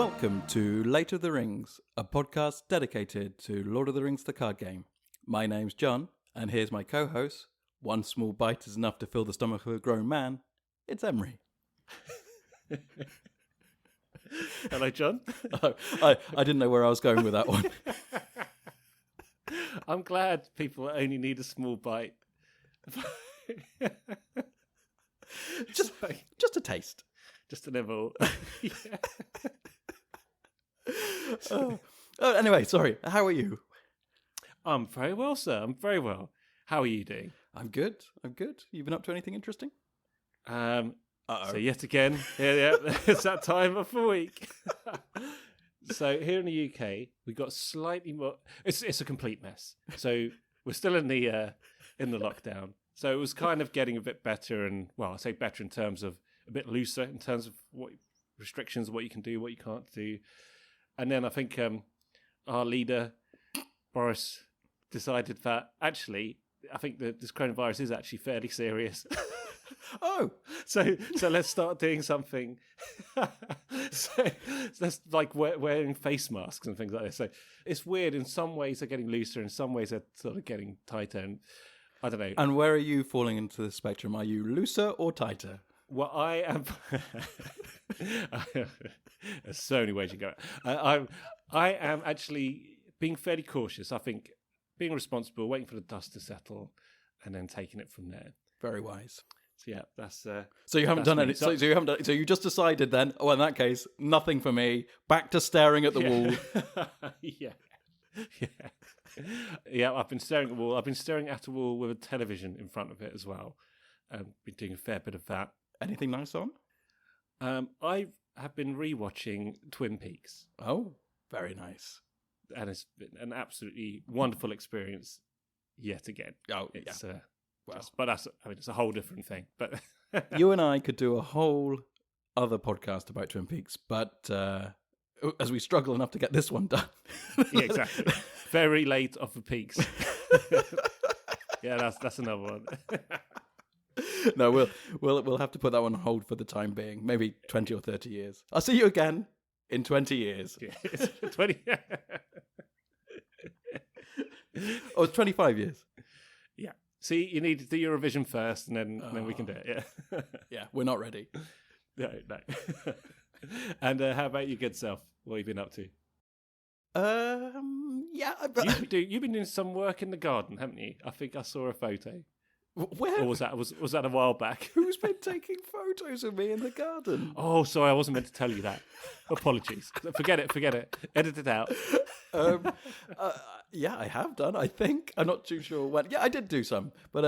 Welcome to Late of the Rings, a podcast dedicated to Lord of the Rings the card game. My name's John, and here's my co-host. One small bite is enough to fill the stomach of a grown man. It's Emery. Hello, John. I didn't know where I was going with that one. I'm glad people only need a small bite. just a taste. Just a nibble. Anyway, sorry. How are you? I'm very well, sir. I'm very well. How are you doing? I'm good. You been up to anything interesting? So yet again, yeah, it's that time of the week. So here in the UK, we got slightly more. It's a complete mess. So we're still in the lockdown. So it was kind of getting a bit better, and well, I say better in terms of a bit looser in terms of what restrictions, what you can do, what you can't do. And then I think our leader Boris decided that actually, I think this coronavirus is actually fairly serious. So let's start doing something. so that's like wearing face masks and things like this. So it's weird. In some ways they're getting looser, in some ways they're sort of getting tighter. And I don't know. And where are you falling into the spectrum? Are you looser or tighter? Well, I am. There's so many ways you go. I am actually being fairly cautious. I think being responsible, waiting for the dust to settle, and then taking it from there. Very wise. So yeah, that's. So you haven't done any. So you haven't done. So you just decided then. Oh, in that case, nothing for me. Back to staring at the wall. Yeah. I've been staring at the wall. I've been staring at a wall with a television in front of it as well. Been doing a fair bit of that. Anything nice on? I have been rewatching Twin Peaks. Oh, very nice. And it's been an absolutely wonderful experience yet again. Oh, it's, yeah. But it's a whole different thing. But you and I could do a whole other podcast about Twin Peaks, but as we struggle enough to get this one done. Yeah, exactly. Very late off the peaks. Yeah, that's another one. No, we'll have to put that one on hold for the time being. Maybe 20 or 30 years. I'll see you again in 20 years. Yeah, 20. Oh, it's 25 years. Yeah. See, you need to do your revision first, and then we can do it. Yeah. Yeah, we're not ready. No. And how about your good self? What have you been up to? Yeah. You've been doing some work in the garden, haven't you? I think I saw a photo. Where? Or was that a while back? Who's been taking photos of me in the garden? Oh, sorry, I wasn't meant to tell you that. Apologies. Forget it. Edit it out. Yeah, I have done. I think I'm not too sure when. Yeah, I did do some, but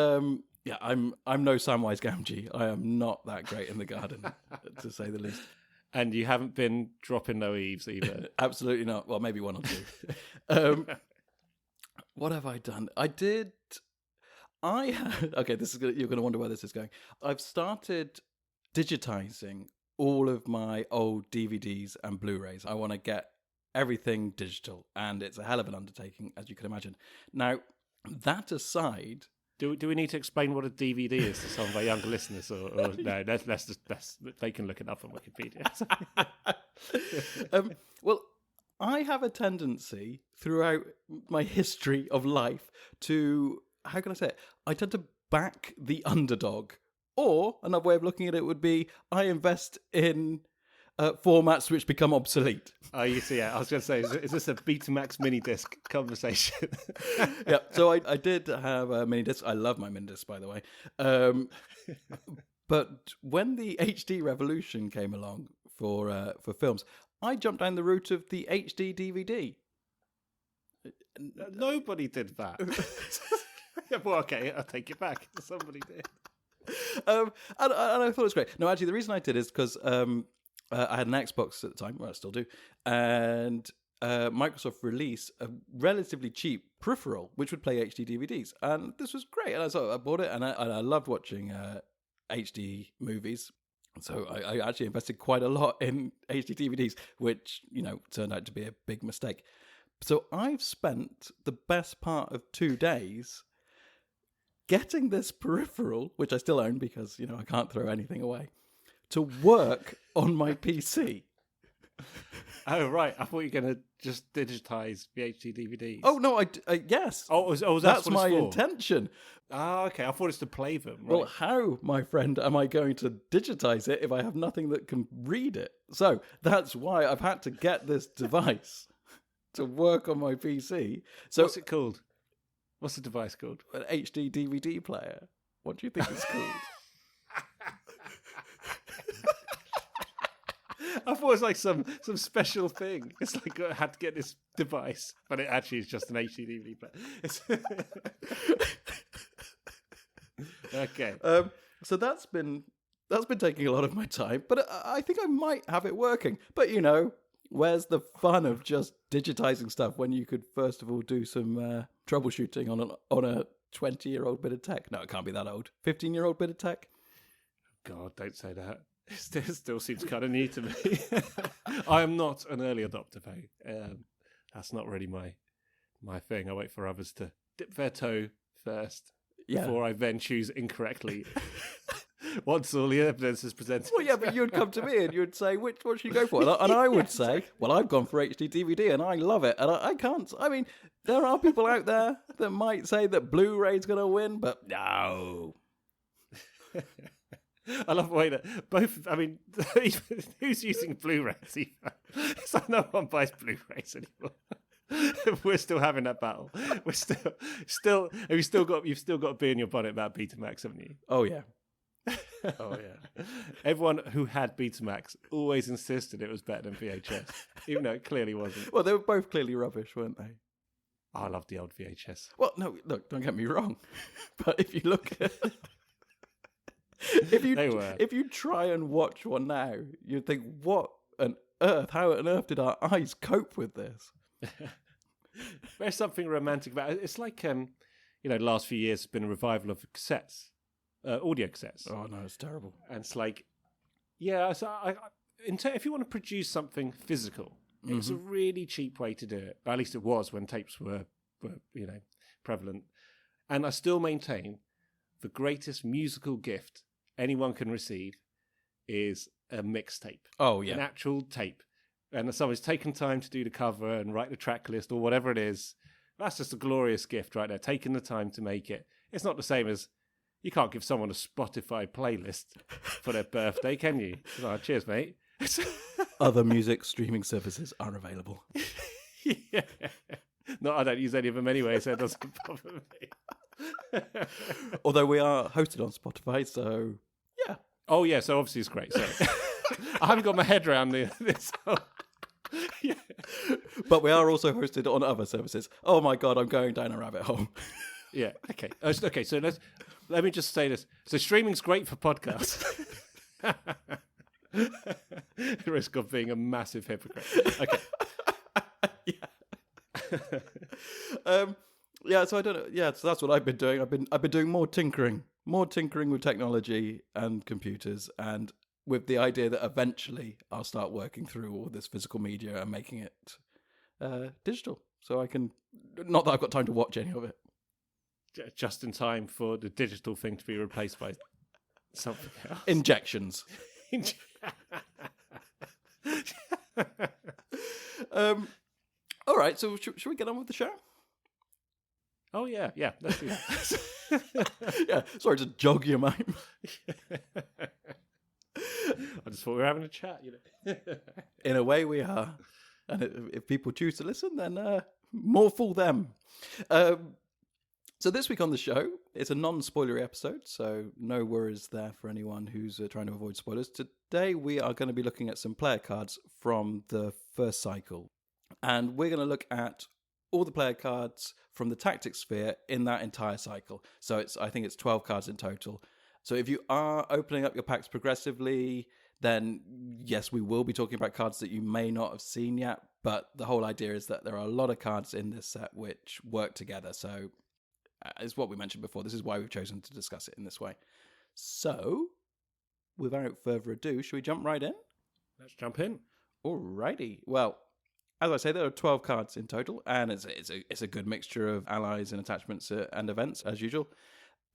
yeah, I'm no Samwise Gamgee. I am not that great in the garden, to say the least. And you haven't been dropping no eaves either. Absolutely not. Well, maybe one or two. What have I done? Okay, you're going to wonder where this is going. I've started digitizing all of my old DVDs and Blu-rays. I want to get everything digital, and it's a hell of an undertaking, as you can imagine. Now, that aside... Do we need to explain what a DVD is to some of our younger listeners, or no? They can look it up on Wikipedia. Well, I have a tendency throughout my history of life to... How can I say it? I tend to back the underdog. Or another way of looking at it would be I invest in formats which become obsolete. Oh, you see, yeah. I was going to say, is this a Betamax mini disc conversation? Yeah, so I did have a mini disc. I love my mini disc, by the way. But when the HD revolution came along for films, I jumped down the route of the HD DVD. Nobody did that. Well, okay, I'll take it back. Somebody did. And I thought it was great. No, actually, the reason I did is because I had an Xbox at the time, well, I still do, and Microsoft released a relatively cheap peripheral which would play HD DVDs, and this was great. And I bought it, and I loved watching HD movies. So I actually invested quite a lot in HD DVDs, which turned out to be a big mistake. So I've spent the best part of 2 days getting this peripheral, which I still own because, I can't throw anything away, to work on my PC. Oh, right. I thought you were going to just digitize VHD DVDs. Oh, no, yes. That's That's what my it's for? intention. Ah, okay. I thought it's to play them. Right. Well, how, my friend, am I going to digitize it if I have nothing that can read it? So that's why I've had to get this device to work on my PC. So what's it called? What's the device called? An HD DVD player. What do you think it's called? I thought it was like some special thing. It's like I had to get this device, but it actually is just an HD DVD player. Okay. So that's been taking a lot of my time, but I think I might have it working. But where's the fun of just digitizing stuff when you could first of all do some troubleshooting on a 20-year-old bit of tech? No, it can't be that old. 15-year-old bit of tech. God, don't say that. It still seems kind of new to me. I am not an early adopter, though. That's not really my thing. I wait for others to dip their toe first before I then choose incorrectly. Once all the evidence is presented. Well, yeah, but you'd come to me and you'd say, what should you go for? And I would say, well, I've gone for HD DVD and I love it. And I can't. I mean, there are people out there that might say that Blu-ray's going to win, but no. I love the way that both, I mean, who's using Blu-rays even? It's like no one buys Blu-rays anymore. We're still having that battle. We're still, you've still got a bee in your bonnet about Betamax, haven't you? Oh, yeah. Oh, yeah. Everyone who had Betamax always insisted it was better than VHS, even though it clearly wasn't. Well, they were both clearly rubbish, weren't they? I love the old VHS. Well, no, look, don't get me wrong. But if you look at if you try and watch one now, you'd think, what on earth? How on earth did our eyes cope with this? There's something romantic about it. It's like, the last few years has been a revival of cassettes, audio cassettes. Oh, no, it's terrible. And it's like, yeah, so if you want to produce something physical, it's a really cheap way to do it. At least it was when tapes were prevalent. And I still maintain the greatest musical gift anyone can receive is a mixtape. Oh, yeah. An actual tape. And someone's taken time to do the cover and write the track list or whatever it is. That's just a glorious gift right there, taking the time to make it. It's not the same as, you can't give someone a Spotify playlist for their birthday, can you? Oh, cheers, mate. Other music streaming services are available. Yeah. No, I don't use any of them anyway, so it doesn't bother me. Although we are hosted on Spotify, so yeah. Oh, yeah, so obviously it's great. Sorry. I haven't got my head around this. Yeah. But we are also hosted on other services. Oh my God, I'm going down a rabbit hole. Yeah, okay. Okay, so let me just say this. So streaming's great for podcasts. Risk of being a massive hypocrite. Okay. Yeah. Yeah, so I don't know. Yeah, so that's what I've been doing. I've been doing more tinkering with technology and computers, and with the idea that eventually I'll start working through all this physical media and making it digital. So I can, not that I've got time to watch any of it. Just in time for the digital thing to be replaced by something else. Injections. All right, so should we get on with the show? Oh, yeah, let's do that. Yeah, sorry to jog your mind. I just thought we were having a chat, In a way we are. And if people choose to listen, then more fool them. So this week on the show, it's a non-spoilery episode, so no worries there for anyone who's trying to avoid spoilers. Today we are going to be looking at some player cards from the first cycle. And we're going to look at all the player cards from the tactics sphere in that entire cycle. So I think it's 12 cards in total. So if you are opening up your packs progressively, then yes, we will be talking about cards that you may not have seen yet. But the whole idea is that there are a lot of cards in this set which work together. So it's what we mentioned before. This is why we've chosen to discuss it in this way. So without further ado, should we jump right in? Let's jump in. Alrighty. Well, as I say, there are 12 cards in total, and it's a good mixture of allies and attachments and events, as usual.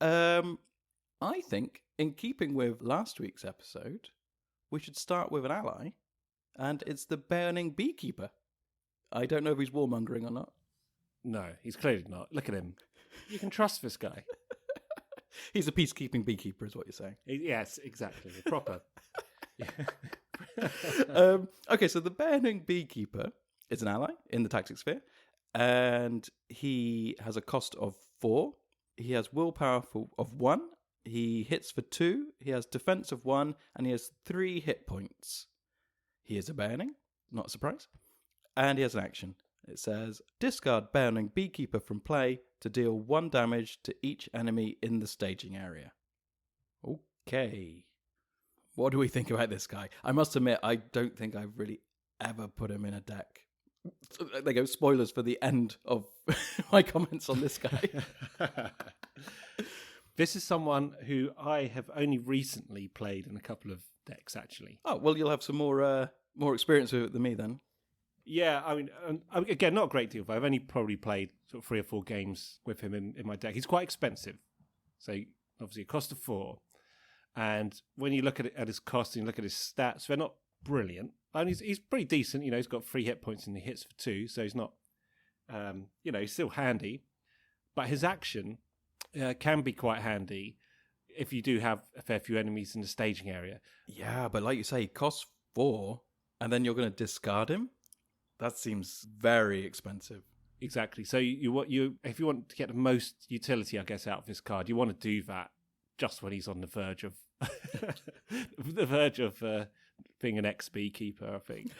I think, in keeping with last week's episode, we should start with an ally and it's the Burning Beekeeper. I don't know if he's warmongering or not. No, he's clearly not. Look at him. You can trust this guy. He's a peacekeeping beekeeper, is what you're saying. Yes, exactly. Proper. Okay, so the Burning Beekeeper is an ally in the tactic sphere, and he has a cost of 4. He has willpower of 1. He hits for 2. He has defense of 1, and he has 3 hit points. He is a Burning, not a surprise. And he has an action. It says, discard Burning Beekeeper from play to deal 1 damage to each enemy in the staging area. Okay. What do we think about this guy? I must admit, I don't think I've really ever put him in a deck. There you go, spoilers for the end of my comments on this guy. This is someone who I have only recently played in a couple of decks, actually. Oh, well, you'll have some more experience with it than me then. Yeah, I mean, again, not a great deal, but I've only probably played sort of 3 or 4 games with him in my deck. He's quite expensive. So, obviously, a cost of 4. And when you look at his cost and you look at his stats, they're not brilliant. And he's pretty decent. You know, he's got 3 hit points and he hits for 2. So he's not, he's still handy. But his action can be quite handy if you do have a fair few enemies in the staging area. Yeah, but like you say, he costs 4 and then you're going to discard him? That seems very expensive. Exactly. So if you want to get the most utility, I guess, out of this card, you want to do that just when he's on the verge of being an ex-beekeeper, I think.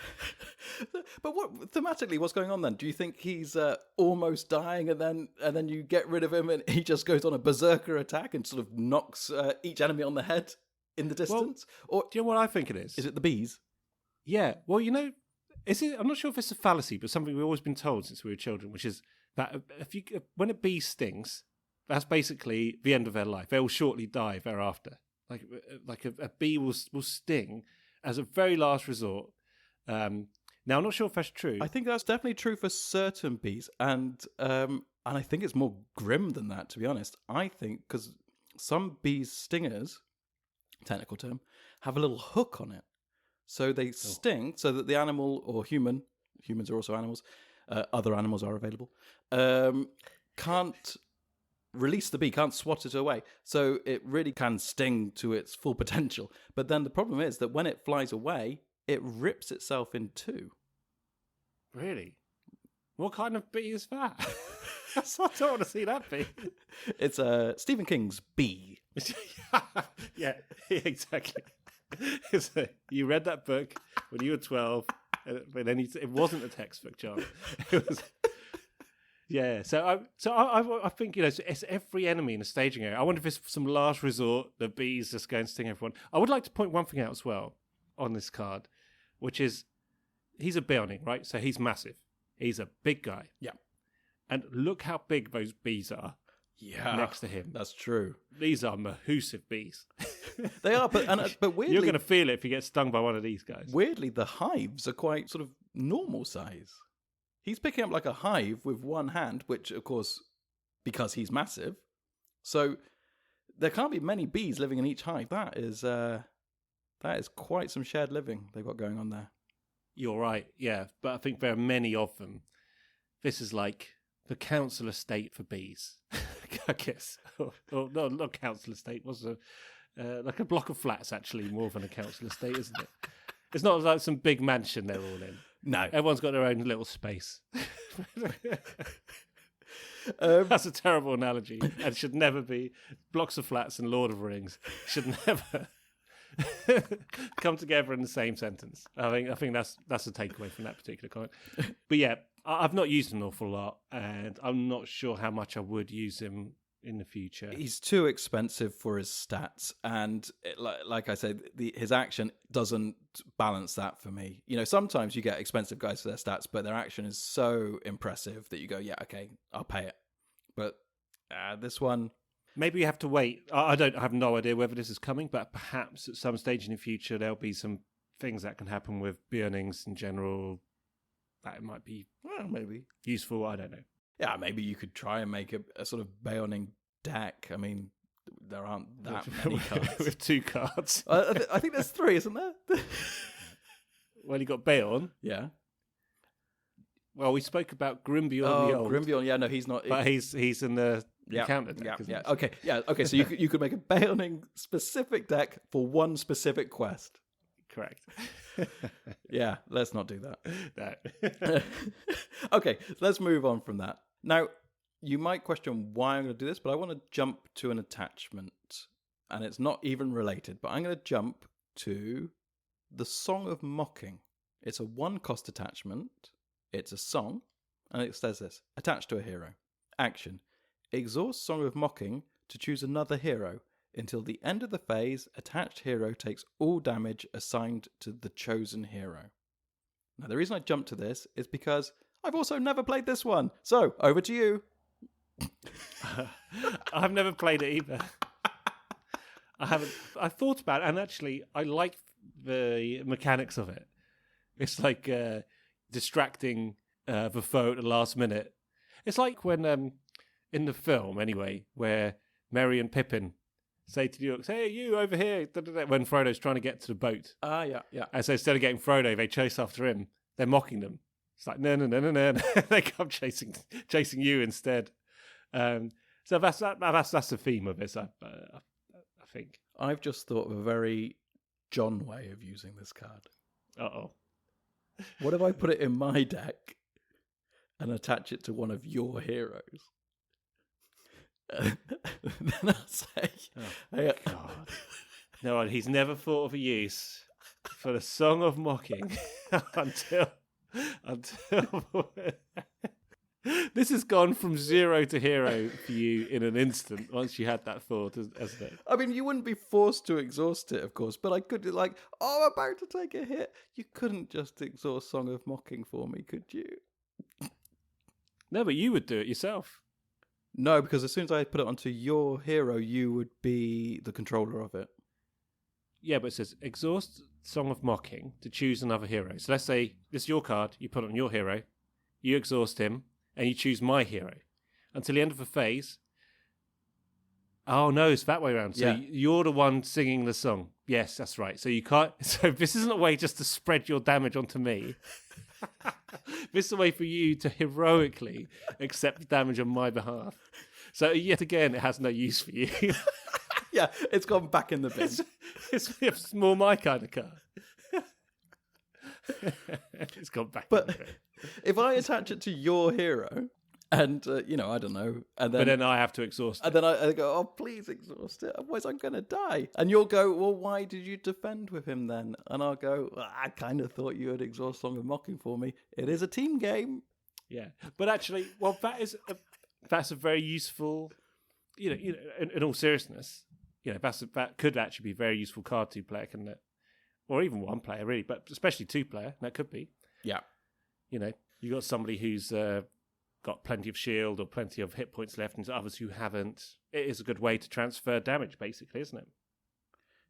But thematically, what's going on then? Do you think he's almost dying, and then you get rid of him, and he just goes on a berserker attack and sort of knocks each enemy on the head in the distance? Or do you know what I think it is? Is it the bees? Yeah. Well, I'm not sure if it's a fallacy, but something we've always been told since we were children, which is that when a bee stings, that's basically the end of their life. They will shortly die thereafter. Like a bee will sting as a very last resort. Now, I'm not sure if that's true. I think that's definitely true for certain bees, and I think it's more grim than that, to be honest. I think because some bees' stingers, technical term, have a little hook on it. So they sting so that the animal or humans are also animals, other animals are available, can't release the bee, can't swat it away. So it really can sting to its full potential. But then the problem is that when it flies away, it rips itself in 2. Really? What kind of bee is that? I don't want to see that bee. It's Stephen King's Bee. Yeah, exactly. You read that book when you were 12, but then it wasn't a textbook, John. It was, yeah. So I think it's every enemy in the staging area. I wonder if it's some last resort. The bees just go and sting everyone. I would like to point one thing out as well on this card, which is he's a Beoning, right? So he's massive. He's a big guy. Yeah. And look how big those bees are. Yeah, next to him. That's true. These are mahoosive bees. They are, but weirdly, you're going to feel it if you get stung by one of these guys. Weirdly, the hives are quite sort of normal size. He's picking up like a hive with one hand, which, of course, because he's massive. So there can't be many bees living in each hive. That is quite some shared living they've got going on there. You're right, yeah. But I think there are many of them. This is like the council estate for bees, I guess. Or not council estate. What's like a block of flats, actually, more than a council estate, isn't it? It's not like some big mansion they're all in. No. Everyone's got their own little space. That's a terrible analogy. And should never be. Blocks of flats and Lord of the Rings should never come together in the same sentence. I think that's a takeaway from that particular comment. But yeah, I've not used him an awful lot, and I'm not sure how much I would use him in the future. He's too expensive for his stats, and like I said, his action doesn't balance that for me. Sometimes you get expensive guys for their stats, but their action is so impressive that you go, yeah, okay, I'll pay it. But this one, maybe you have to wait. I have no idea whether this is coming, but perhaps at some stage in the future there'll be some things that can happen with Beonings in general that might be maybe useful. I don't know. Yeah, maybe you could try and make a sort of Beoning deck. I mean, there aren't that many cards. With 2 cards. I think there's 3, isn't there? Well, you got Beorn. Yeah. Well, we spoke about Grimbeorn the Old. Grimbeorn. Yeah, no, he's not. But he's in the counter deck. Yeah. Okay. Yeah. Okay. So you could make a Beorning specific deck for one specific quest. Correct. Yeah. Let's not do that. No. Okay. Let's move on from that. Now, you might question why I'm going to do this, but I want to jump to an attachment, and it's not even related. But I'm going to jump to the Song of Mocking. It's a 1-cost attachment. It's a song, and it says this: attached to a hero. Action: exhaust Song of Mocking to choose another hero. Until the end of the phase, attached hero takes all damage assigned to the chosen hero. Now, the reason I jumped to this is because I've also never played this one. So, over to you. I've never played it either. I haven't. I thought about it, and actually, I like the mechanics of it. It's like distracting the foe at the last minute. It's like when in the film, anyway, where Merry and Pippin say to the orcs, "Hey, you over here!" When Frodo's trying to get to the boat. Yeah. And so instead of getting Frodo, they chase after him. They're mocking them. It's like no. They come chasing you instead. So that's the theme of this. I think. I've just thought of a very John way of using this card. Uh-oh. What if I put it in my deck and attach it to one of your heroes? Then I'll say, "Oh God, no, he's never thought of a use for the Song of Mocking until." This has gone from 0 to hero for you in an instant once you had that thought, hasn't it? I mean, you wouldn't be forced to exhaust it, of course, but I could, like, I'm about to take a hit. You couldn't just exhaust Song of Mocking for me, could you? No, but you would do it yourself. No, because as soon as I put it onto your hero, you would be the controller of it. Yeah, but it says exhaust Song of Mocking to choose another hero. So let's say this is your card, you put it on your hero, you exhaust him, and you choose my hero. Until the end of the phase. Oh no, it's that way around. So you're the one singing the song. Yes, that's right. So you can't. So this isn't a way just to spread your damage onto me. This is a way for you to heroically accept the damage on my behalf. So yet again, it has no use for you. Yeah, it's gone back in the bin. It's more my kind of card. It's gone back. But if I attach it to your hero, and I don't know, and then I have to exhaust it. And then I go, oh, please exhaust it, otherwise I'm going to die. And you'll go, well, why did you defend with him then? And I'll go, I kind of thought you would exhaust Song of Mocking for me. It is a team game. Yeah, but actually, well, that's a very useful, in all seriousness, that could actually be a very useful card 2-player, couldn't it? Or even 1-player, really, but especially 2-player, that could be. Yeah. You got somebody who's got plenty of shield or plenty of hit points left, and others who haven't. It is a good way to transfer damage, basically, isn't it?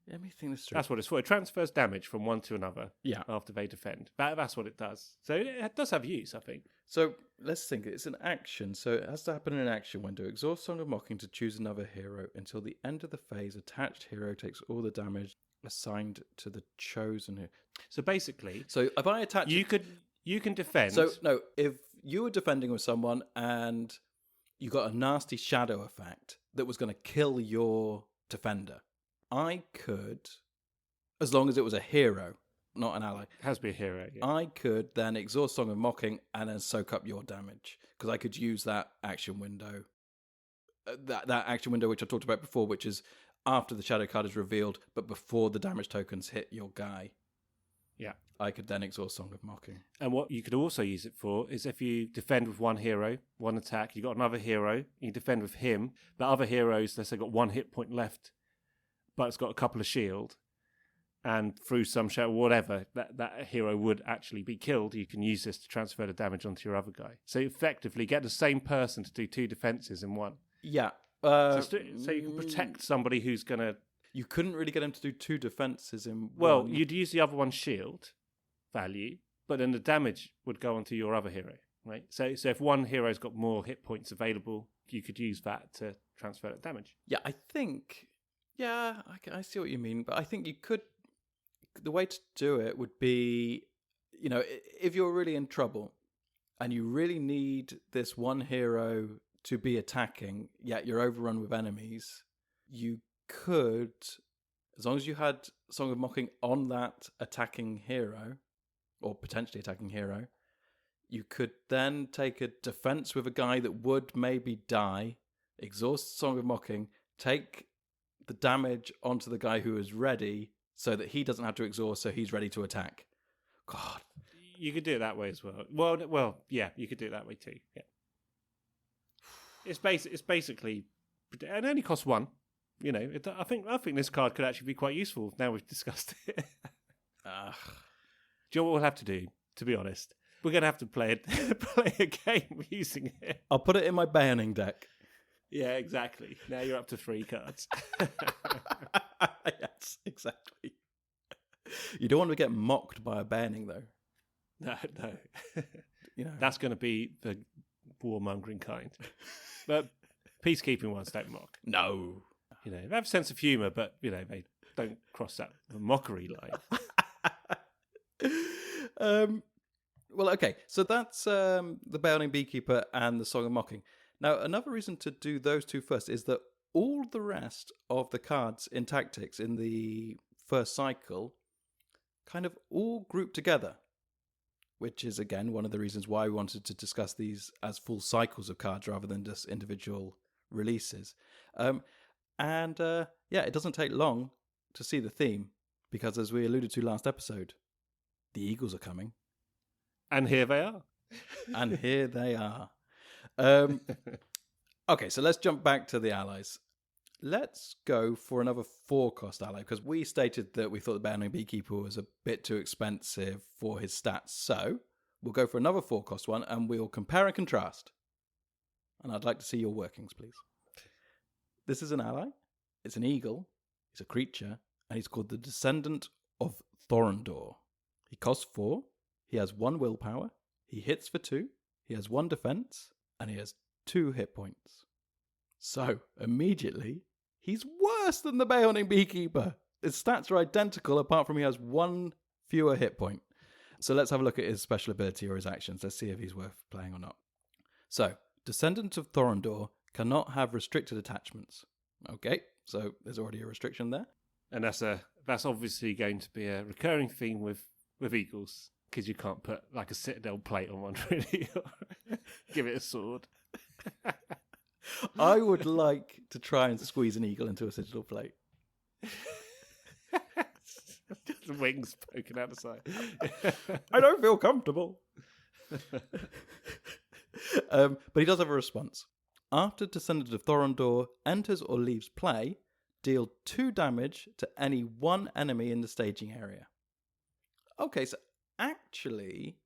Let me think this through. That's what it's for. It transfers damage from one to another. Yeah. After they defend. That's what it does. So it does have use, I think. So let's think. It's an action. So it has to happen in an action window. Exhaust Song of Mocking to choose another hero. Until the end of the phase, attached hero takes all the damage assigned to the chosen hero. So basically, if I attach, you can defend. So no, if you were defending with someone and you got a nasty shadow effect that was going to kill your defender, I could, as long as it was a hero, not an ally. It has to be a hero. Yeah. I could then exhaust Song of Mocking and then soak up your damage, because I could use that action window. That action window which I talked about before, which is after the shadow card is revealed, but before the damage tokens hit your guy. Yeah. I could then exhaust Song of Mocking. And what you could also use it for is if you defend with one hero, one attack, you got another hero, you defend with him, the other heroes, let's say, got 1 hit point left, but it's got a couple of shield, and through some shadow, whatever, that hero would actually be killed, you can use this to transfer the damage onto your other guy. So effectively get the same person to do 2 defenses in one. Yeah. So you can protect somebody who's going to... You couldn't really get him to do 2 defenses in Well, one. you'd use the other one's shield value, but then the damage would go onto your other hero, right? So if one hero's got more hit points available, you could use that to transfer that damage. Yeah, I think... Yeah, I see what you mean, but I think you could... The way to do it would be if you're really in trouble and you really need this one hero to be attacking, yet you're overrun with enemies, you could, as long as you had Song of Mocking on that attacking hero, or potentially attacking hero, you could then take a defense with a guy that would maybe die, exhaust Song of Mocking, take the damage onto the guy who is ready so that he doesn't have to exhaust, so he's ready to attack. God. You could do it that way as well. Well, yeah, you could do it that way too. Yeah. It's basically, it only costs one. I think this card could actually be quite useful now we've discussed it. Do you know what we'll have to do, to be honest? We're going to have to play a game using it. I'll put it in my Bayoning deck. Yeah, exactly. Now you're up to 3 cards. Yes, exactly. You don't want to get mocked by a Bayoning, though. No. That's going to be the warmongering kind. But peacekeeping ones don't mock. No. They have a sense of humour, but, they don't cross that mockery line. Well, okay. So that's the Bayoning Beekeeper and the Song of Mocking. Now, another reason to do those two first is that all the rest of the cards in Tactics in the first cycle kind of all group together, which is, again, one of the reasons why we wanted to discuss these as full cycles of cards rather than just individual releases. It doesn't take long to see the theme, because as we alluded to last episode, the Eagles are coming. And here they are. And here they are. Okay, so let's jump back to the allies. Let's go for another 4-cost ally, because we stated that we thought the Bayoning Beekeeper was a bit too expensive for his stats. So we'll go for another 4-cost one, and we'll compare and contrast. And I'd like to see your workings, please. This is an ally. It's an eagle. He's a creature, and he's called the Descendant of Thorondor. He costs 4. He has 1 willpower. He hits for 2. He has 1 defense, and he has 2 hit points. So, immediately, he's worse than the Bayoning Beekeeper. His stats are identical, apart from he has 1 fewer hit point. So let's have a look at his special ability or his actions. Let's see if he's worth playing or not. So, Descendant of Thorondor cannot have restricted attachments. Okay, so there's already a restriction there. And that's obviously going to be a recurring theme with Eagles, because you can't put like a Citadel plate on one, really. Give it a sword. I would like to try and squeeze an eagle into a Citadel plate. Just the wings poking out the side. I don't feel comfortable. But he does have a response. After Descendant of Thorondor enters or leaves play, deal 2 damage to any 1 enemy in the staging area. Okay, so actually,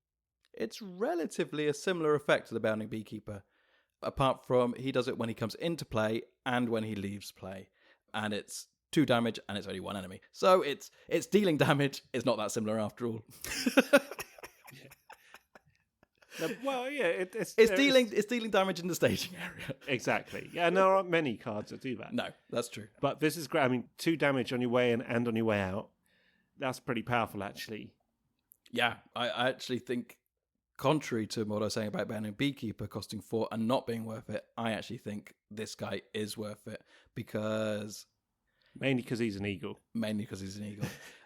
it's relatively a similar effect to the Bayoning Beekeeper, apart from he does it when he comes into play and when he leaves play. And it's 2 damage and it's only 1 enemy. So it's dealing damage. It's not that similar after all. Well, yeah, it's dealing damage in the staging area. Exactly. Yeah, and there aren't many cards that do that. No, that's true. But this is great. I mean, 2 damage on your way in and on your way out. That's pretty powerful, actually. Yeah, I actually think, contrary to what I was saying about Bayoning Beekeeper costing 4 and not being worth it, I actually think this guy is worth it because... Mainly because he's an eagle.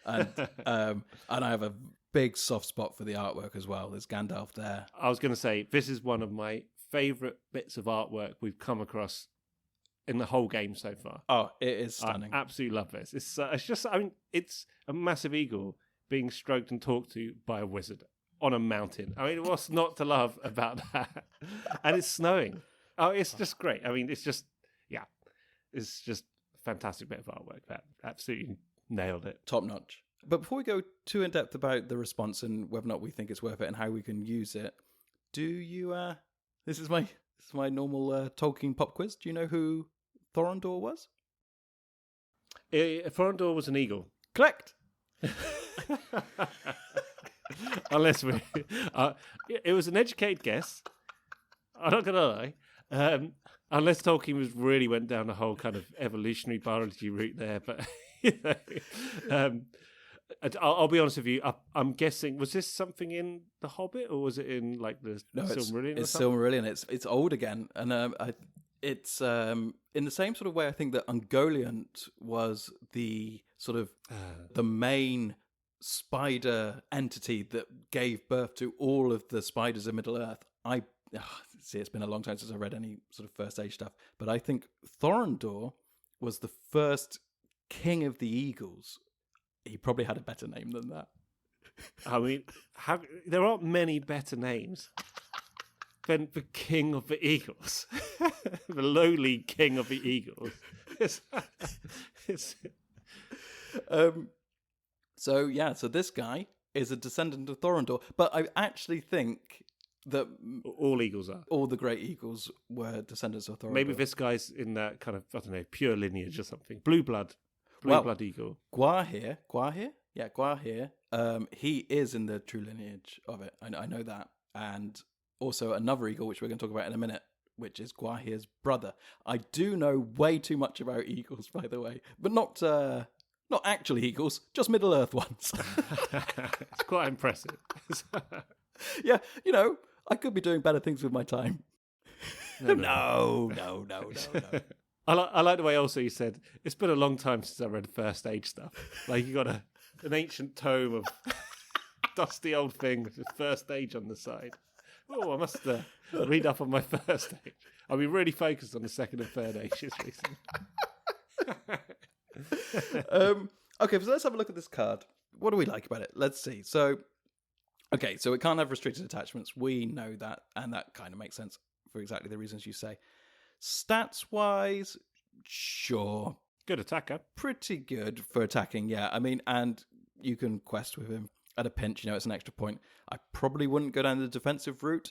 And I have a big soft spot for the artwork as well. There's Gandalf there. I was going to say, this is one of my favourite bits of artwork we've come across in the whole game so far. Oh, it is stunning. I absolutely love this. It's just, I mean, it's a massive eagle being stroked and talked to by a wizard on a mountain. I mean, what's not to love about that? And it's snowing. Oh, it's just great. I mean, it's just a fantastic bit of artwork. That absolutely nailed it. Top notch. But before we go too in depth about the response and whether or not we think it's worth it and how we can use it, do you? This is my normal Tolkien pop quiz. Do you know who Thorondor was? Thorondor was an eagle. Correct. Unless it was an educated guess. I'm not gonna lie. Unless Tolkien really went down the whole kind of evolutionary biology route there, but I'll be honest with you. I'm guessing, was this something in The Hobbit, or was it in like the Silmarillion? It's Silmarillion. It's old again, and it's in the same sort of way. I think that Ungoliant was the sort of the main spider entity that gave birth to all of the spiders in Middle Earth. See, it's been a long time since I read any sort of First Age stuff, but I think Thorondor was the first king of the eagles. He probably had a better name than that. I mean, there aren't many better names than the king of the eagles. The lowly king of the eagles. So this guy is a descendant of Thorondor, but I actually think that all eagles are. All the great eagles were descendants of Thorondor. Maybe this guy's in that kind of, I don't know, pure lineage or something. Blue blood eagle. Gwaihir. Yeah, Gwaihir. He is in the true lineage of it. I know that. And also another eagle, which we're going to talk about in a minute, which is Gwaihir's brother. I do know way too much about eagles, by the way, but not actually eagles, just Middle Earth ones. It's quite impressive. Yeah, I could be doing better things with my time. No. I like the way also you said, it's been a long time since I read First Age stuff. Like you got an ancient tome of dusty old thing with First Age on the side. Oh, I must read up on my First Age. I've been really focused on the Second and Third Ages recently. Okay, so let's have a look at this card. What do we like about it? Let's see. So it can't have restricted attachments. We know that, and that kind of makes sense for exactly the reasons you say. Stats-wise, sure. Good attacker. Pretty good for attacking, yeah. I mean, and you can quest with him at a pinch, it's an extra point. I probably wouldn't go down the defensive route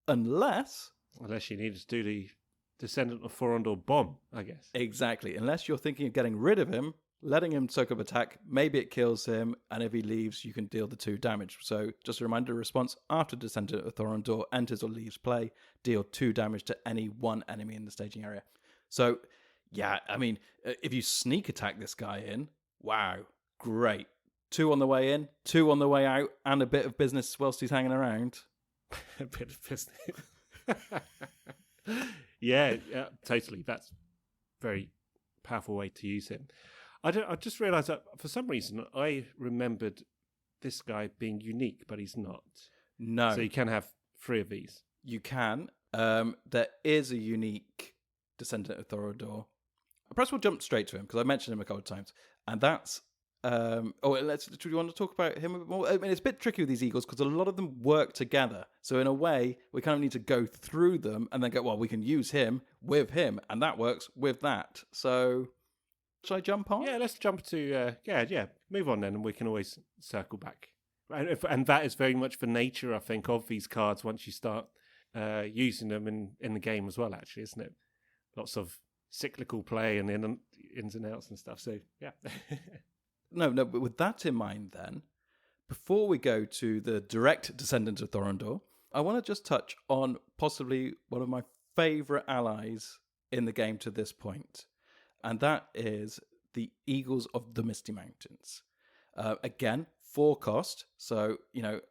unless you needed to do the Descendant of Thorondor bomb, I guess. Exactly. Unless you're thinking of getting rid of him, letting him soak up attack, maybe it kills him, and if he leaves, you can deal the 2 damage. So, just a reminder, response after Descendant of Thorondor enters or leaves play, deal 2 damage to any one enemy in the staging area. So, yeah, I mean, if you sneak attack this guy in, wow, great. 2 on the way in, 2 on the way out, and a bit of business whilst he's hanging around. A bit of business. Yeah, totally. That's a very powerful way to use him. I just realised that for some reason I remembered this guy being unique, but he's not. No. So you can have 3 of these. You can. There is a unique Descendant of Thorondor. Perhaps we'll jump straight to him, because I mentioned him a couple of times. And that's... do you want to talk about him a bit more? I mean, it's a bit tricky with these eagles, because a lot of them work together. So in a way, we kind of need to go through them and then go, well, we can use him with him, and that works with that. So... Should I jump on? Yeah, let's jump to... move on then, and we can always circle back. And that is very much the nature, I think, of these cards once you start using them in the game as well, actually, isn't it? Lots of cyclical play and ins and outs and stuff, so yeah. No, but with that in mind then, before we go to the direct Descendant of Thorondor, I want to just touch on possibly one of my favourite allies in the game to this point. And that is the Eagles of the Misty Mountains. Again, 4 cost, so,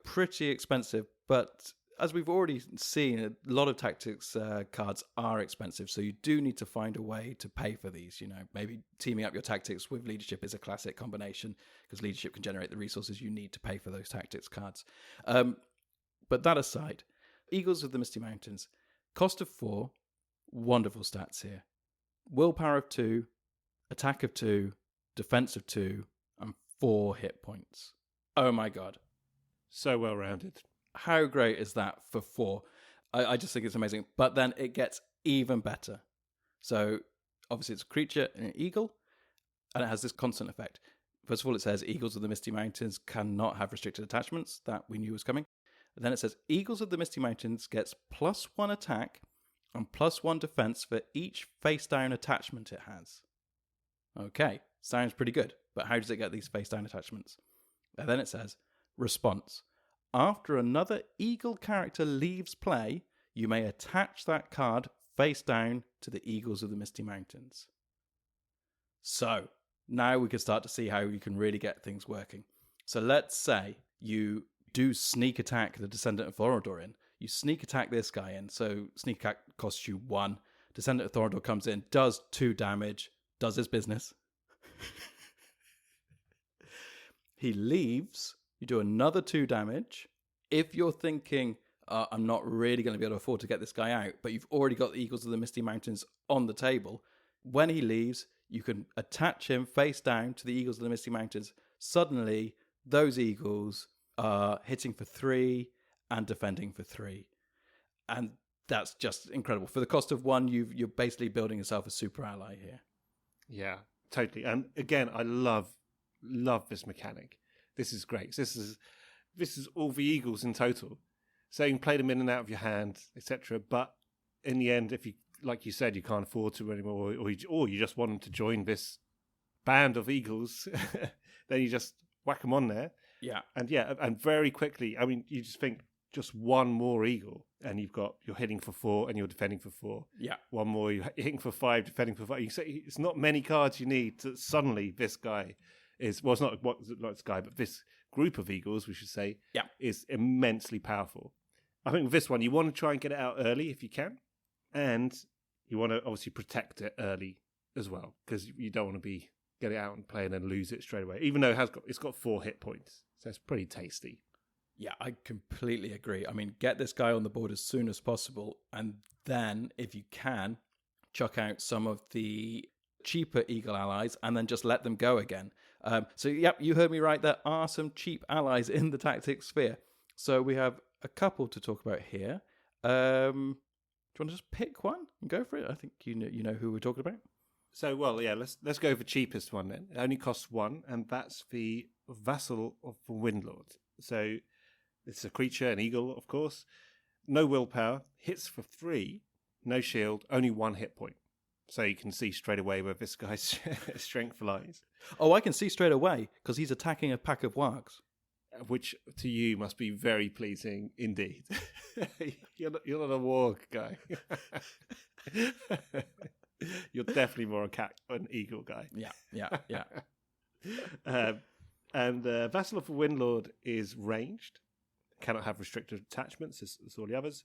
pretty expensive. But as we've already seen, a lot of tactics cards are expensive. So you do need to find a way to pay for these. Maybe teaming up your tactics with leadership is a classic combination, because leadership can generate the resources you need to pay for those tactics cards. But that aside, Eagles of the Misty Mountains, cost of 4, wonderful stats here. Willpower of 2, attack of 2, defense of 2, and 4 hit points. Oh my god. So well rounded. How great is that for 4? I just think it's amazing. But then it gets even better. So obviously it's a creature, an eagle, and it has this constant effect. First of all, it says Eagles of the Misty Mountains cannot have restricted attachments. That we knew was coming. And then it says Eagles of the Misty Mountains gets +1 attack and +1 defense for each face-down attachment it has. Okay, sounds pretty good, but how does it get these face-down attachments? And then it says, response. After another Eagle character leaves play, you may attach that card face-down to the Eagles of the Misty Mountains. So, now we can start to see how you can really get things working. So let's say you do sneak attack the Descendant of Thorodor in. You sneak attack this guy in. So sneak attack costs you 1. Descendant of Thorodor comes in, does 2 damage, does his business. He leaves. You do another 2 damage. If you're thinking, I'm not really going to be able to afford to get this guy out, but you've already got the Eagles of the Misty Mountains on the table, when he leaves, you can attach him face down to the Eagles of the Misty Mountains. Suddenly, those Eagles are hitting for 3 and defending for 3. And that's just incredible. For the cost of 1, you're basically building yourself a super ally here. Yeah, totally. And again, I love this mechanic. This is great. This is all the Eagles in total. So you can play them in and out of your hand, etc. But in the end, if you, like you said, you can't afford to anymore, or you just want them to join this band of Eagles, then you just whack them on there. Yeah. And very quickly, I mean, you just think just one more Eagle, and you're hitting for 4 and you're defending for 4. Yeah. One more, you're hitting for 5, defending for 5. You say it's not many cards you need to suddenly this guy is, well, it's not this guy, but this group of Eagles, we should say, is immensely powerful. I think with this one, you want to try and get it out early if you can, and you want to obviously protect it early as well, because you don't want to get it out and play and then lose it straight away, even though it's got 4 hit points, so it's pretty tasty. Yeah, I completely agree. I mean, get this guy on the board as soon as possible, and then, if you can, chuck out some of the cheaper Eagle allies and then just let them go again. So, yep, you heard me right. There are some cheap allies in the tactics sphere. So we have a couple to talk about here. Do you want to just pick one and go for it? I think you know who we're talking about. So, well, yeah, let's go for the cheapest one then. It only costs 1, and that's the Vassal of the Windlord. So it's a creature, an eagle, of course. No willpower, hits for 3, no shield, only 1 hit point. So you can see straight away where this guy's strength lies. Oh, I can see straight away, because he's attacking a pack of wargs. Which to you must be very pleasing indeed. You're not a warg guy. You're definitely more an eagle guy. Yeah. And Vassal of the Windlord is ranged, cannot have restricted attachments as all the others,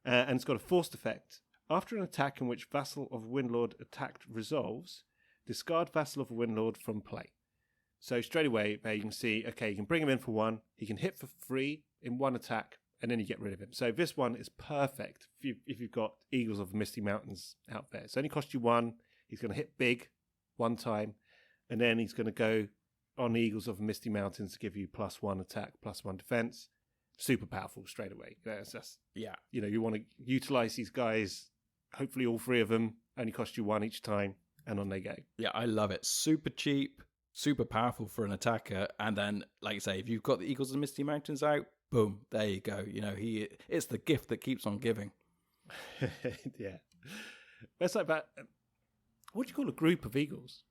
and it's got a forced effect. After an attack in which Vassal of Windlord attacked resolves, discard Vassal of the Windlord from play. So straight away there you can see, okay, you can bring him in for 1, he can hit for 3 in 1 attack, and then you get rid of him. So this one is perfect if you've got Eagles of the Misty Mountains out there. It's only cost you 1, he's going to hit big 1 time, and then he's going to go on Eagles of the Misty Mountains to give you +1 attack, +1 defense. Super powerful straight away. You want to utilize these guys, hopefully all 3 of them, only cost you 1 each time, and on they go. Yeah, I love it. Super cheap, super powerful for an attacker, and then, like you say, if you've got the Eagles of the Misty Mountains out, boom, there you go. It's the gift that keeps on giving. Yeah. It's like that. What do you call a group of eagles?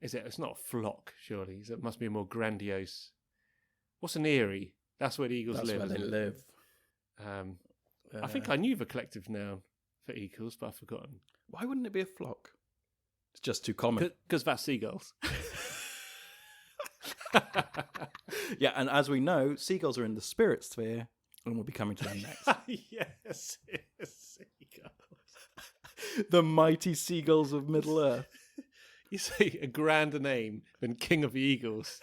It's not a flock, surely. It must be a more grandiose. What's an eyrie? That's where the eagles live. That's where they live. I think I knew the collective noun for eagles, but I've forgotten. Why wouldn't it be a flock? It's just too common. Because that's seagulls. Yeah, and as we know, seagulls are in the spirit sphere, and we'll be coming to them next. Yes, seagulls. The mighty seagulls of Middle-earth. You say a grander name than King of the Eagles.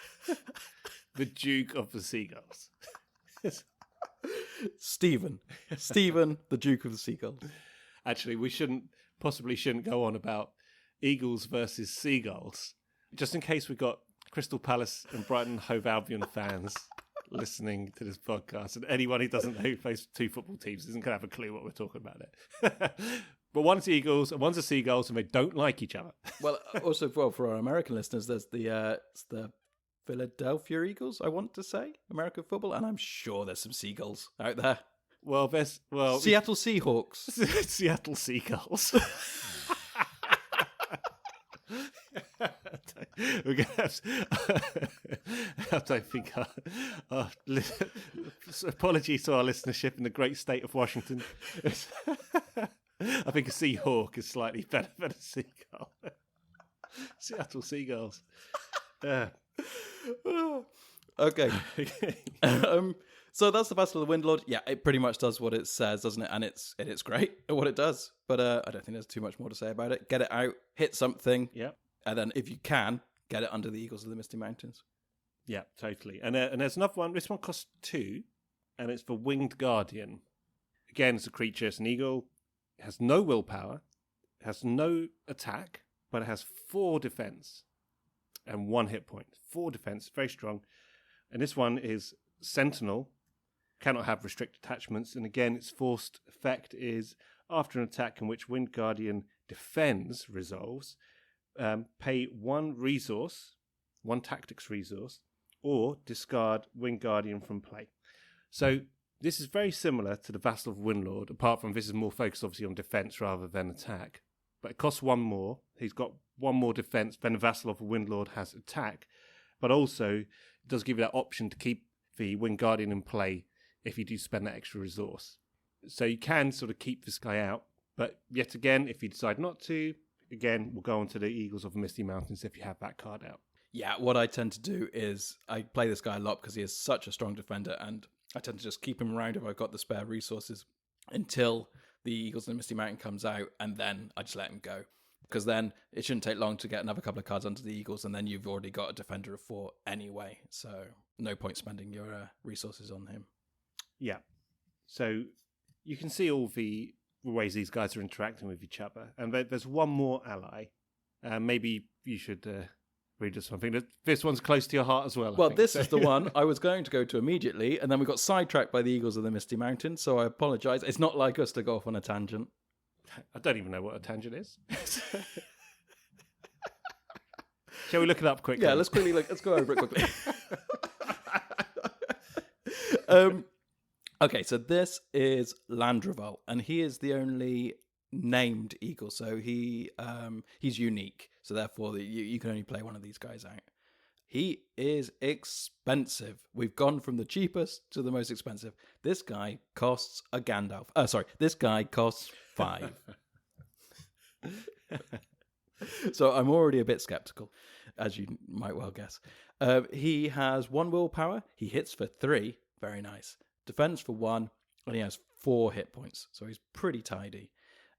The Duke of the Seagulls. Stephen, the Duke of the Seagulls. Actually, we possibly shouldn't go on about Eagles versus Seagulls, just in case we've got Crystal Palace and Brighton Hove Albion fans listening to this podcast, and anyone who doesn't know who plays 2 football teams isn't going to have a clue what we're talking about it. But one's Eagles and one's a Seagulls, and they don't like each other. Well, also for our American listeners, there's it's the Philadelphia Eagles, I want to say, American football, and I'm sure there's some Seagulls out there. Seattle Seahawks. Seattle Seagulls. We're going to have to think. Apologies to our listenership in the great state of Washington. I think a Seahawk is slightly better than a seagull. Seattle Seagulls. Okay. So that's the Battle of the Windlord. Yeah, it pretty much does what it says, doesn't it? And it's great at what it does. But I don't think there's too much more to say about it. Get it out, hit something, and then if you can, get it under the Eagles of the Misty Mountains. Yeah, totally. And there's another one. This one costs 2, and it's for Winged Guardian. Again, it's a creature. It's an eagle. It has no willpower. It has no attack, but it has 4 defense and 1 hit point. 4 defense, very strong. And this one is Sentinel. Cannot have restricted attachments. And again, its forced effect is after an attack in which Winged Guardian defends resolves, pay 1 resource, 1 tactics resource, or discard Winged Guardian from play. So this is very similar to the Vassal of Windlord, apart from this is more focused obviously on defense rather than attack. But it costs 1 more. He's got 1 more defense than the Vassal of the Windlord has attack. But also, it does give you that option to keep the Winged Guardian in play if you do spend that extra resource. So you can sort of keep this guy out. But yet again, if you decide not to, again, we'll go on to the Eagles of the Misty Mountains if you have that card out. Yeah, what I tend to do is I play this guy a lot because he is such a strong defender, and I tend to just keep him around if I've got the spare resources until the Eagles of the Misty Mountain comes out, and then I just let him go. Because then it shouldn't take long to get another couple of cards onto the Eagles, and then you've already got a defender of 4 anyway. So no point spending your resources on him. Yeah. So you can see all the ways these guys are interacting with each other. And there's one more ally. Maybe you should read us something. This one's close to your heart as well. Well, this is the one I was going to go to immediately, and then we got sidetracked by the Eagles of the Misty Mountain, so I apologise. It's not like us to go off on a tangent. I don't even know what a tangent is. Shall we look it up quickly? Yeah, let's go over it quickly. Okay, so this is Landreval, and he is the only named eagle, so he's unique. So therefore, you can only play one of these guys out. He is expensive. We've gone from the cheapest to the most expensive. This guy costs a Gandalf. This guy costs 5. So I'm already a bit skeptical, as you might well guess. He has 1 willpower. He hits for 3. Very nice. Defends for 1. And he has 4 hit points. So he's pretty tidy.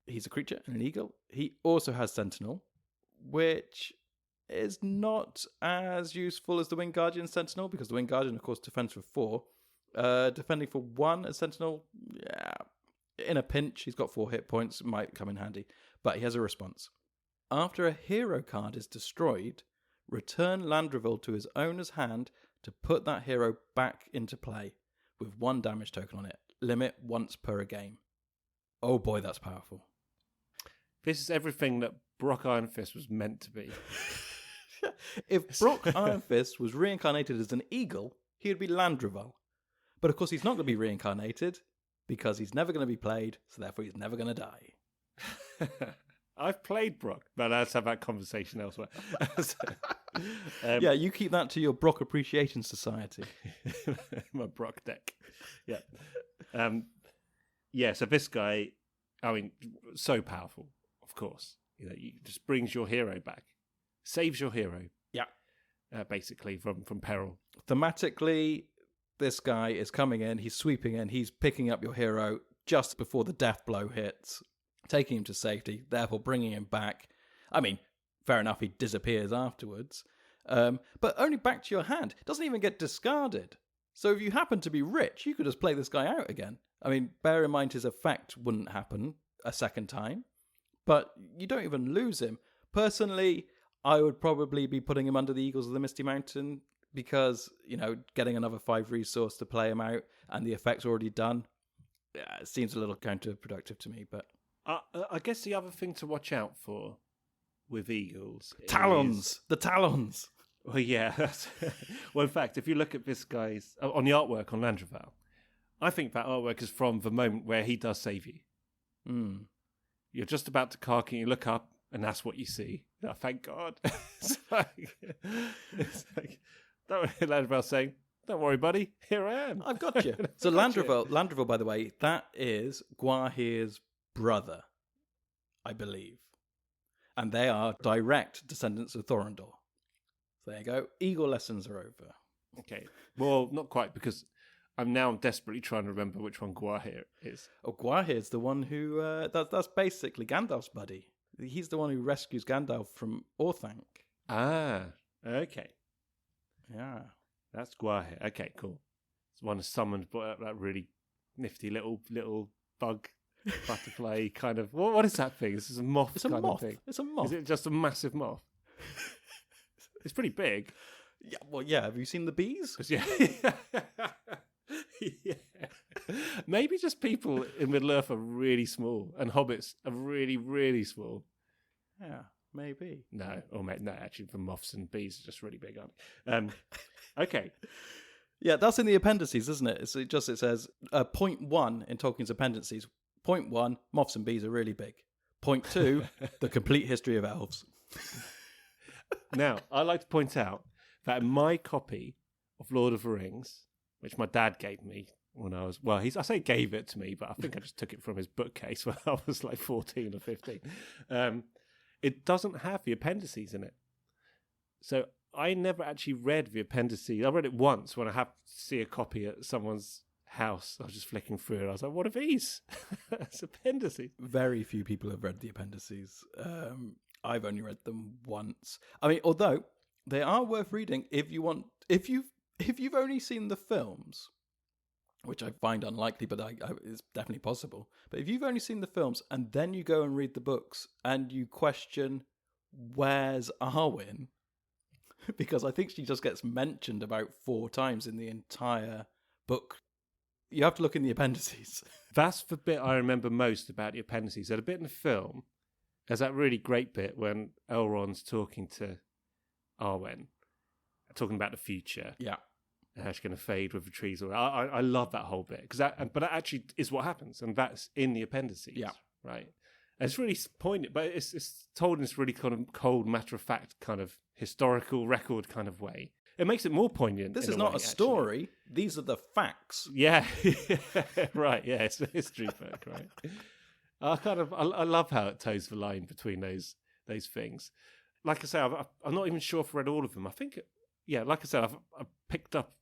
He's a creature and an eagle. He also has Sentinel, which is not as useful as the Winged Guardian Sentinel, because the Winged Guardian, of course, defends for 4. Defending for 1 as Sentinel, yeah, in a pinch, he's got 4 hit points, might come in handy. But he has a response. After a hero card is destroyed, return Landreval to his owner's hand to put that hero back into play with 1 damage token on it. Limit once per game. Oh boy, that's powerful. This is everything that Brock Ironfist was meant to be. If Brock Ironfist was reincarnated as an eagle, he would be Landreval. But of course, he's not going to be reincarnated because he's never going to be played, so therefore he's never going to die. I've played Brock, but let's have that conversation elsewhere. Yeah, you keep that to your Brock Appreciation Society. My Brock deck. Yeah. Yeah, so this guy, I mean, so powerful, of course. You know, he just brings your hero back. Saves your hero. Yeah. Basically, from peril. Thematically, this guy is coming in, he's sweeping in, he's picking up your hero just before the death blow hits, taking him to safety, therefore bringing him back. I mean, fair enough, he disappears afterwards. But only back to your hand. Doesn't even get discarded. So if you happen to be rich, you could just play this guy out again. I mean, bear in mind his effect wouldn't happen a second time, but you don't even lose him. Personally, I would probably be putting him under the Eagles of the Misty Mountain because, you know, getting another 5 resource to play him out and the effect's already done, it seems a little counterproductive to me. But I guess the other thing to watch out for with Eagles Talons! The Talons! Well, yeah. Well, in fact, if you look at this guy's on the artwork on Landreval, I think that artwork is from the moment where he does save you. Mm. You're just about to cark and you look up, and that's what you see. Oh, thank God. it's like Landreval saying, "Don't worry, buddy. Here I am. I've got you." So Landreval, by the way, that is Gwaihir's brother, I believe, and they are direct descendants of Thorondor. So there you go. Eagle lessons are over. Okay. Well, not quite, because I'm desperately trying to remember which one Gwaihir is. Oh, Gwaihir's the one who... that's basically Gandalf's buddy. He's the one who rescues Gandalf from Orthanc. Ah, okay. Yeah. That's Gwaihir. Okay, cool. It's one summoned by that really nifty little bug, butterfly kind of... What is that thing? This is a moth It's a kind moth. of thing. It's a moth. Is it just a massive moth? It's pretty big. Yeah, well, yeah. Have you seen the bees? Yeah. Yeah. Maybe just people in Middle-earth are really small, and hobbits are really, really small. Yeah, maybe. No, actually, the moths and bees are just really big, aren't they? Okay. Yeah, that's in the appendices, isn't it? It says, point 1 in Tolkien's appendices. Point 1, moths and bees are really big. Point 2, the complete history of elves. Now, I like to point out that in my copy of Lord of the Rings, which my dad gave me when I was... Well, I say gave it to me, but I think I just took it from his bookcase when I was like 14 or 15. It doesn't have the appendices in it. So I never actually read the appendices. I read it once when I happened to see a copy at someone's house. I was just flicking through it. I was like, what are these? It's appendices. Very few people have read the appendices. I've only read them once. I mean, although they are worth reading if you want... If you've only seen the films, which I find unlikely, but it's definitely possible. But if you've only seen the films and then you go and read the books and you question, where's Arwen? Because I think she just gets mentioned about 4 times in the entire book. You have to look in the appendices. That's the bit I remember most about the appendices. There's a bit in the film, there's that really great bit when Elrond's talking to Arwen, talking about the future. Yeah. And how she's going to fade with the trees. I love that whole bit, but that actually is what happens, and that's in the appendices. Yeah. Right. And it's really poignant, but it's told in this really kind of cold, matter-of-fact kind of historical record kind of way. It makes it more poignant. This is not a story. These are the facts. Yeah. Right. Yeah. It's a history book. Right. I love how it toes the line between those things. Like I say, I'm not even sure if I've read all of them. I think, yeah, like I said, I've picked up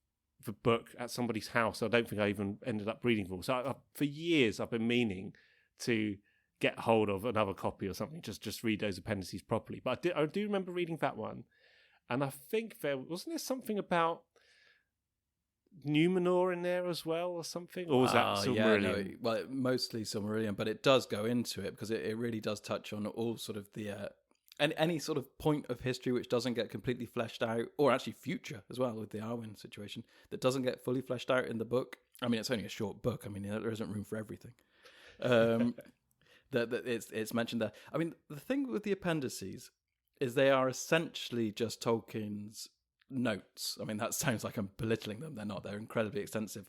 the book at somebody's house. I don't think I even ended up reading them all. So for years, I've been meaning to get hold of another copy or something, just read those appendices properly. But I do remember reading that one. And I think wasn't there something about Numenor in there as well or something? Or was that Silmarillion? Yeah, well, mostly Silmarillion, but it does go into it because it really does touch on all sort of the... any sort of point of history which doesn't get completely fleshed out, or actually future as well with the Arwen situation, that doesn't get fully fleshed out in the book. I mean, it's only a short book. I mean, there isn't room for everything. That it's mentioned there. I mean, the thing with the appendices is they are essentially just Tolkien's notes. I mean, that sounds like I'm belittling them. They're not. They're incredibly extensive.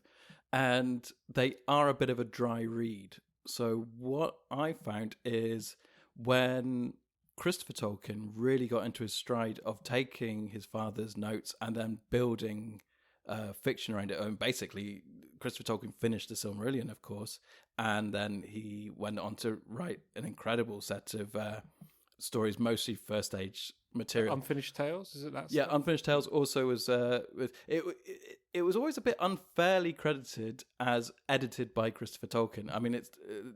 And they are a bit of a dry read. So what I found is when Christopher Tolkien really got into his stride of taking his father's notes and then building fiction around it. And basically, Christopher Tolkien finished the Silmarillion, of course, and then he went on to write an incredible set of stories, mostly first age material. Unfinished Tales, is it that? Yeah, stuff? Unfinished Tales also was with it was always a bit unfairly credited as edited by Christopher Tolkien. I mean, it's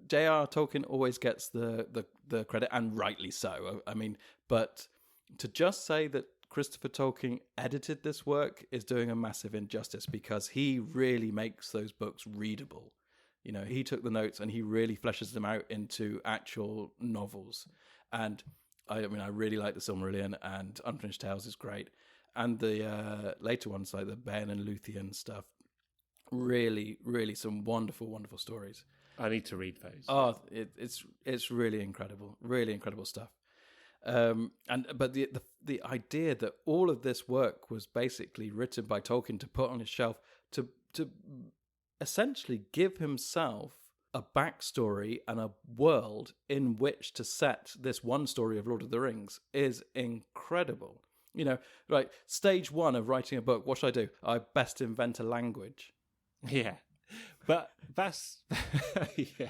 J.R. Tolkien always gets the credit, and rightly so. I mean, but to just say that Christopher Tolkien edited this work is doing a massive injustice, because he really makes those books readable. You know, he took the notes and he really fleshes them out into actual novels. And I mean, I really like the Silmarillion, and Unfinished Tales is great. And the later ones, like the Ben and Luthien stuff, really, really some wonderful, wonderful stories. I need to read those. Oh, it's really incredible stuff. But the idea that all of this work was basically written by Tolkien to put on his shelf to essentially give himself a backstory and a world in which to set this one story of Lord of the Rings is incredible. You know, right, stage 1 of writing a book, what should I do? I best invent a language. Yeah. But that's yeah.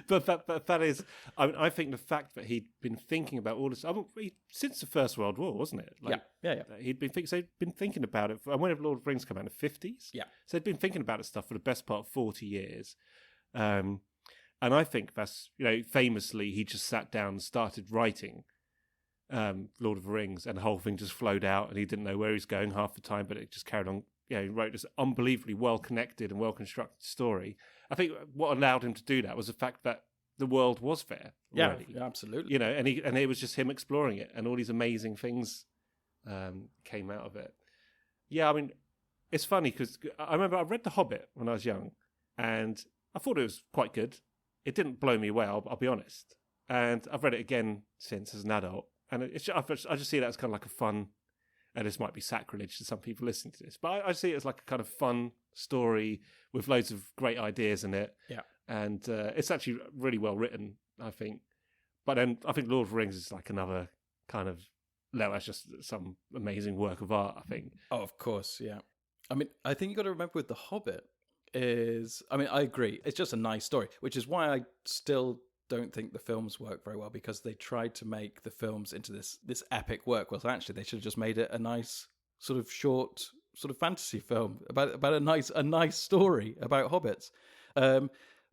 But that is. I mean, I think the fact that he'd been thinking about all this. I mean, since the First World War, wasn't it? Yeah. He'd been thinking about it. When did Lord of the Rings come out in the 50s? Yeah. So he'd been thinking about this stuff for the best part of 40 years. And I think that's, famously he just sat down and started writing Lord of the Rings, and the whole thing just flowed out, and he didn't know where he was going half the time, but it just carried on. He wrote this unbelievably well-connected and well-constructed story. I think what allowed him to do that was the fact that the world was there already. Yeah, absolutely. And it was just him exploring it, and all these amazing things came out of it. Yeah, I mean, it's funny because I remember I read The Hobbit when I was young, and I thought it was quite good. It didn't blow me away, I'll be honest. And I've read it again since as an adult, and I just see that as kind of like a fun. And this might be sacrilege to some people listening to this, but I see it as like a kind of fun story with loads of great ideas in it. Yeah. And it's actually really well written, I think. But then I think Lord of the Rings is like another kind of, that's just some amazing work of art, I think. Oh, of course, yeah. I mean, I think you got to remember with The Hobbit I agree. It's just a nice story, which is why I still don't think the films work very well, because they tried to make the films into this epic work. Well, actually, they should have just made it a nice sort of short sort of fantasy film about a nice story about hobbits.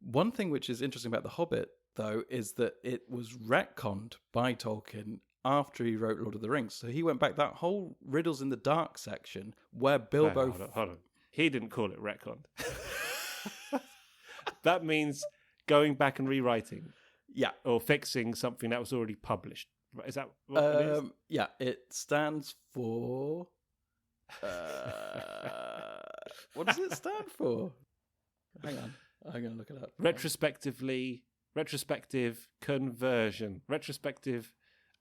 One thing which is interesting about The Hobbit, though, is that it was retconned by Tolkien after he wrote Lord of the Rings. So he went back, that whole Riddles in the Dark section where Bilbo... Hold on. He didn't call it retconned. That means going back and rewriting. Yeah. Or fixing something that was already published. Is that what it is? Yeah, it stands for... what does it stand for? Hang on, I'm going to look it up. Retrospective conversion. Retrospective...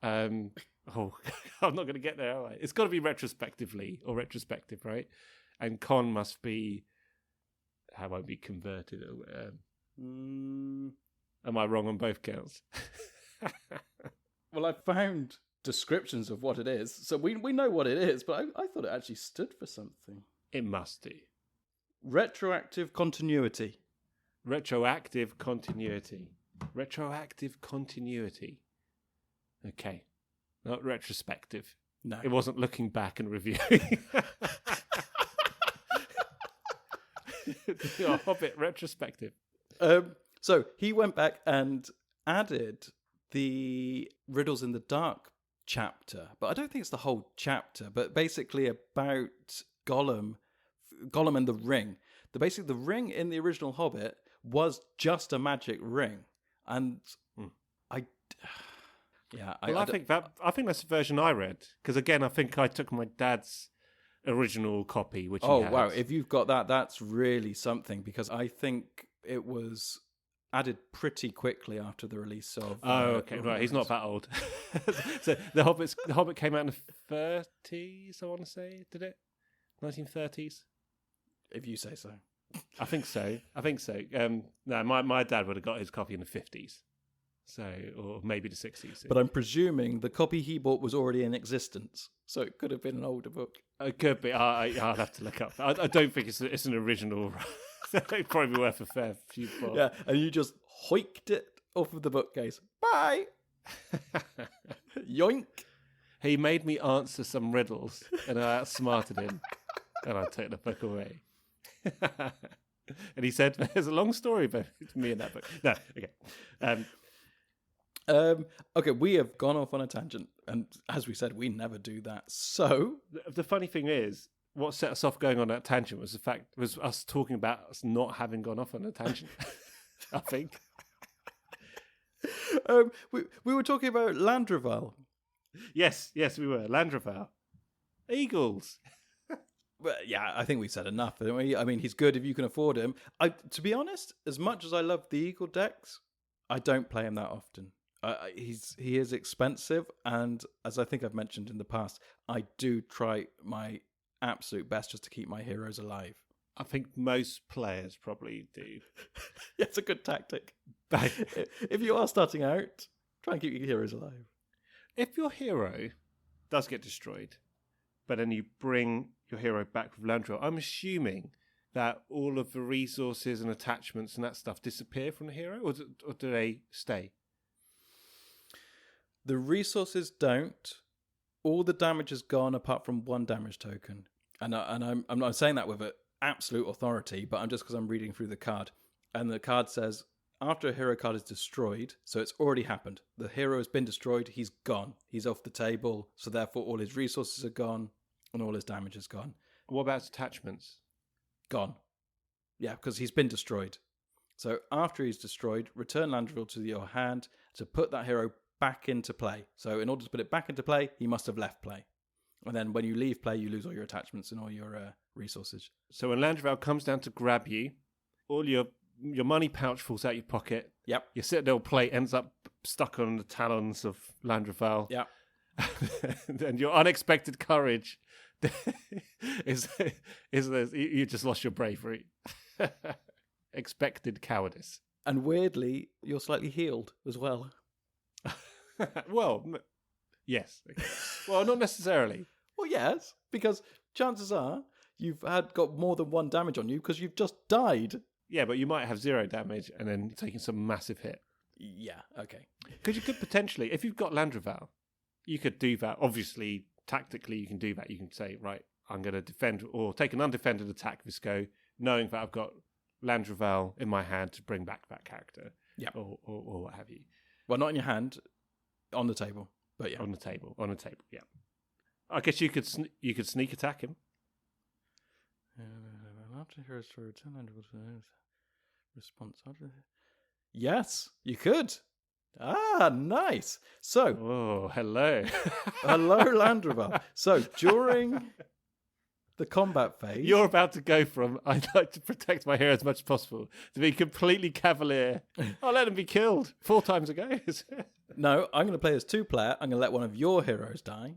I'm not going to get there, am I? It's got to be retrospectively or retrospective, right? And con must be... How won't be converted? Am I wrong on both counts? Well, I found descriptions of what it is, so we know what it is, but I thought it actually stood for something. It must do. Retroactive continuity. Retroactive continuity. Okay. Not retrospective. No. It wasn't looking back and reviewing. Your Hobbit retrospective. So he went back and added the Riddles in the Dark chapter, but I don't think it's the whole chapter, but basically about Gollum and the ring. The ring in the original Hobbit was just a magic ring. And I think that's the version I read, because again, I think I took my dad's original copy, which he had. Wow, if you've got that, that's really something, because I think it was added pretty quickly after the release of... okay, right, he's not that old. So the Hobbit came out in the 30s, I want to say, did it? 1930s? If you say so. I think so. No, my dad would have got his copy in the 50s. So, or maybe the 60s. But I'm presuming the copy he bought was already in existence, so it could have been an older book. It could be. I'll have to look up. I don't think it's an original. It'd probably be worth a fair few pounds. Yeah, and you just hoiked it off of the bookcase. Bye! Yoink! He made me answer some riddles, and I outsmarted him, and I took the book away. And he said, "There's a long story about me in that book." No, okay. Okay, we have gone off on a tangent, and as we said, we never do that. So the funny thing is, what set us off going on that tangent was us talking about us not having gone off on a tangent. I think. We were talking about Landreval. Yes, we were. Landreval. Eagles. Well, yeah, I think we said enough, didn't we? I mean, he's good if you can afford him. To be honest, as much as I love the Eagle decks, I don't play him that often. He is expensive, and as I think I've mentioned in the past, I do try my absolute best just to keep my heroes alive. I think most players probably do. Yeah, it's a good tactic. If you are starting out, try and keep your heroes alive. If your hero does get destroyed, but then you bring your hero back with Landrill, I'm assuming that all of the resources and attachments and that stuff disappear from the hero, or do they stay? The resources don't. All the damage is gone apart from 1 damage token. And I'm not saying that with absolute authority, but I'm just because I'm reading through the card. And the card says, after a hero card is destroyed, so it's already happened. The hero has been destroyed, he's gone. He's off the table, so therefore all his resources are gone and all his damage is gone. What about attachments? Gone. Yeah, because he's been destroyed. So after he's destroyed, return land reveal to your hand to put that hero back into play. So in order to put it back into play, he must have left play. And then when you leave play, you lose all your attachments and all your resources. So when Landreval comes down to grab you, all your money pouch falls out your pocket. Yep. Your Citadel plate ends up stuck on the talons of Landreval. Yep. And your unexpected courage is you just lost your bravery. Expected cowardice. And weirdly, you're slightly healed as well. Well, yes. Well, not necessarily. Well, yes, because chances are you've got more than 1 damage on you because you've just died. Yeah, but you might have 0 damage and then taking some massive hit. Yeah, okay. Because you could potentially, if you've got Landreval, you could do that. Obviously, tactically, you can do that. You can say, right, I'm going to defend or take an undefended attack this go, knowing that I've got Landreval in my hand to bring back that character. Yeah. Or what have you. Well, not in your hand, on the table. But yeah. On the table, yeah. I guess you could sneak attack him. After heroes to return response. Yes, you could. Ah, nice. So, oh, hello, hello, Landreval. So during the combat phase, you're about to go from I'd like to protect my hero as much as possible to be completely cavalier. I'll let him be killed 4 times ago. No, I'm going to play as 2-player. I'm going to let one of your heroes die.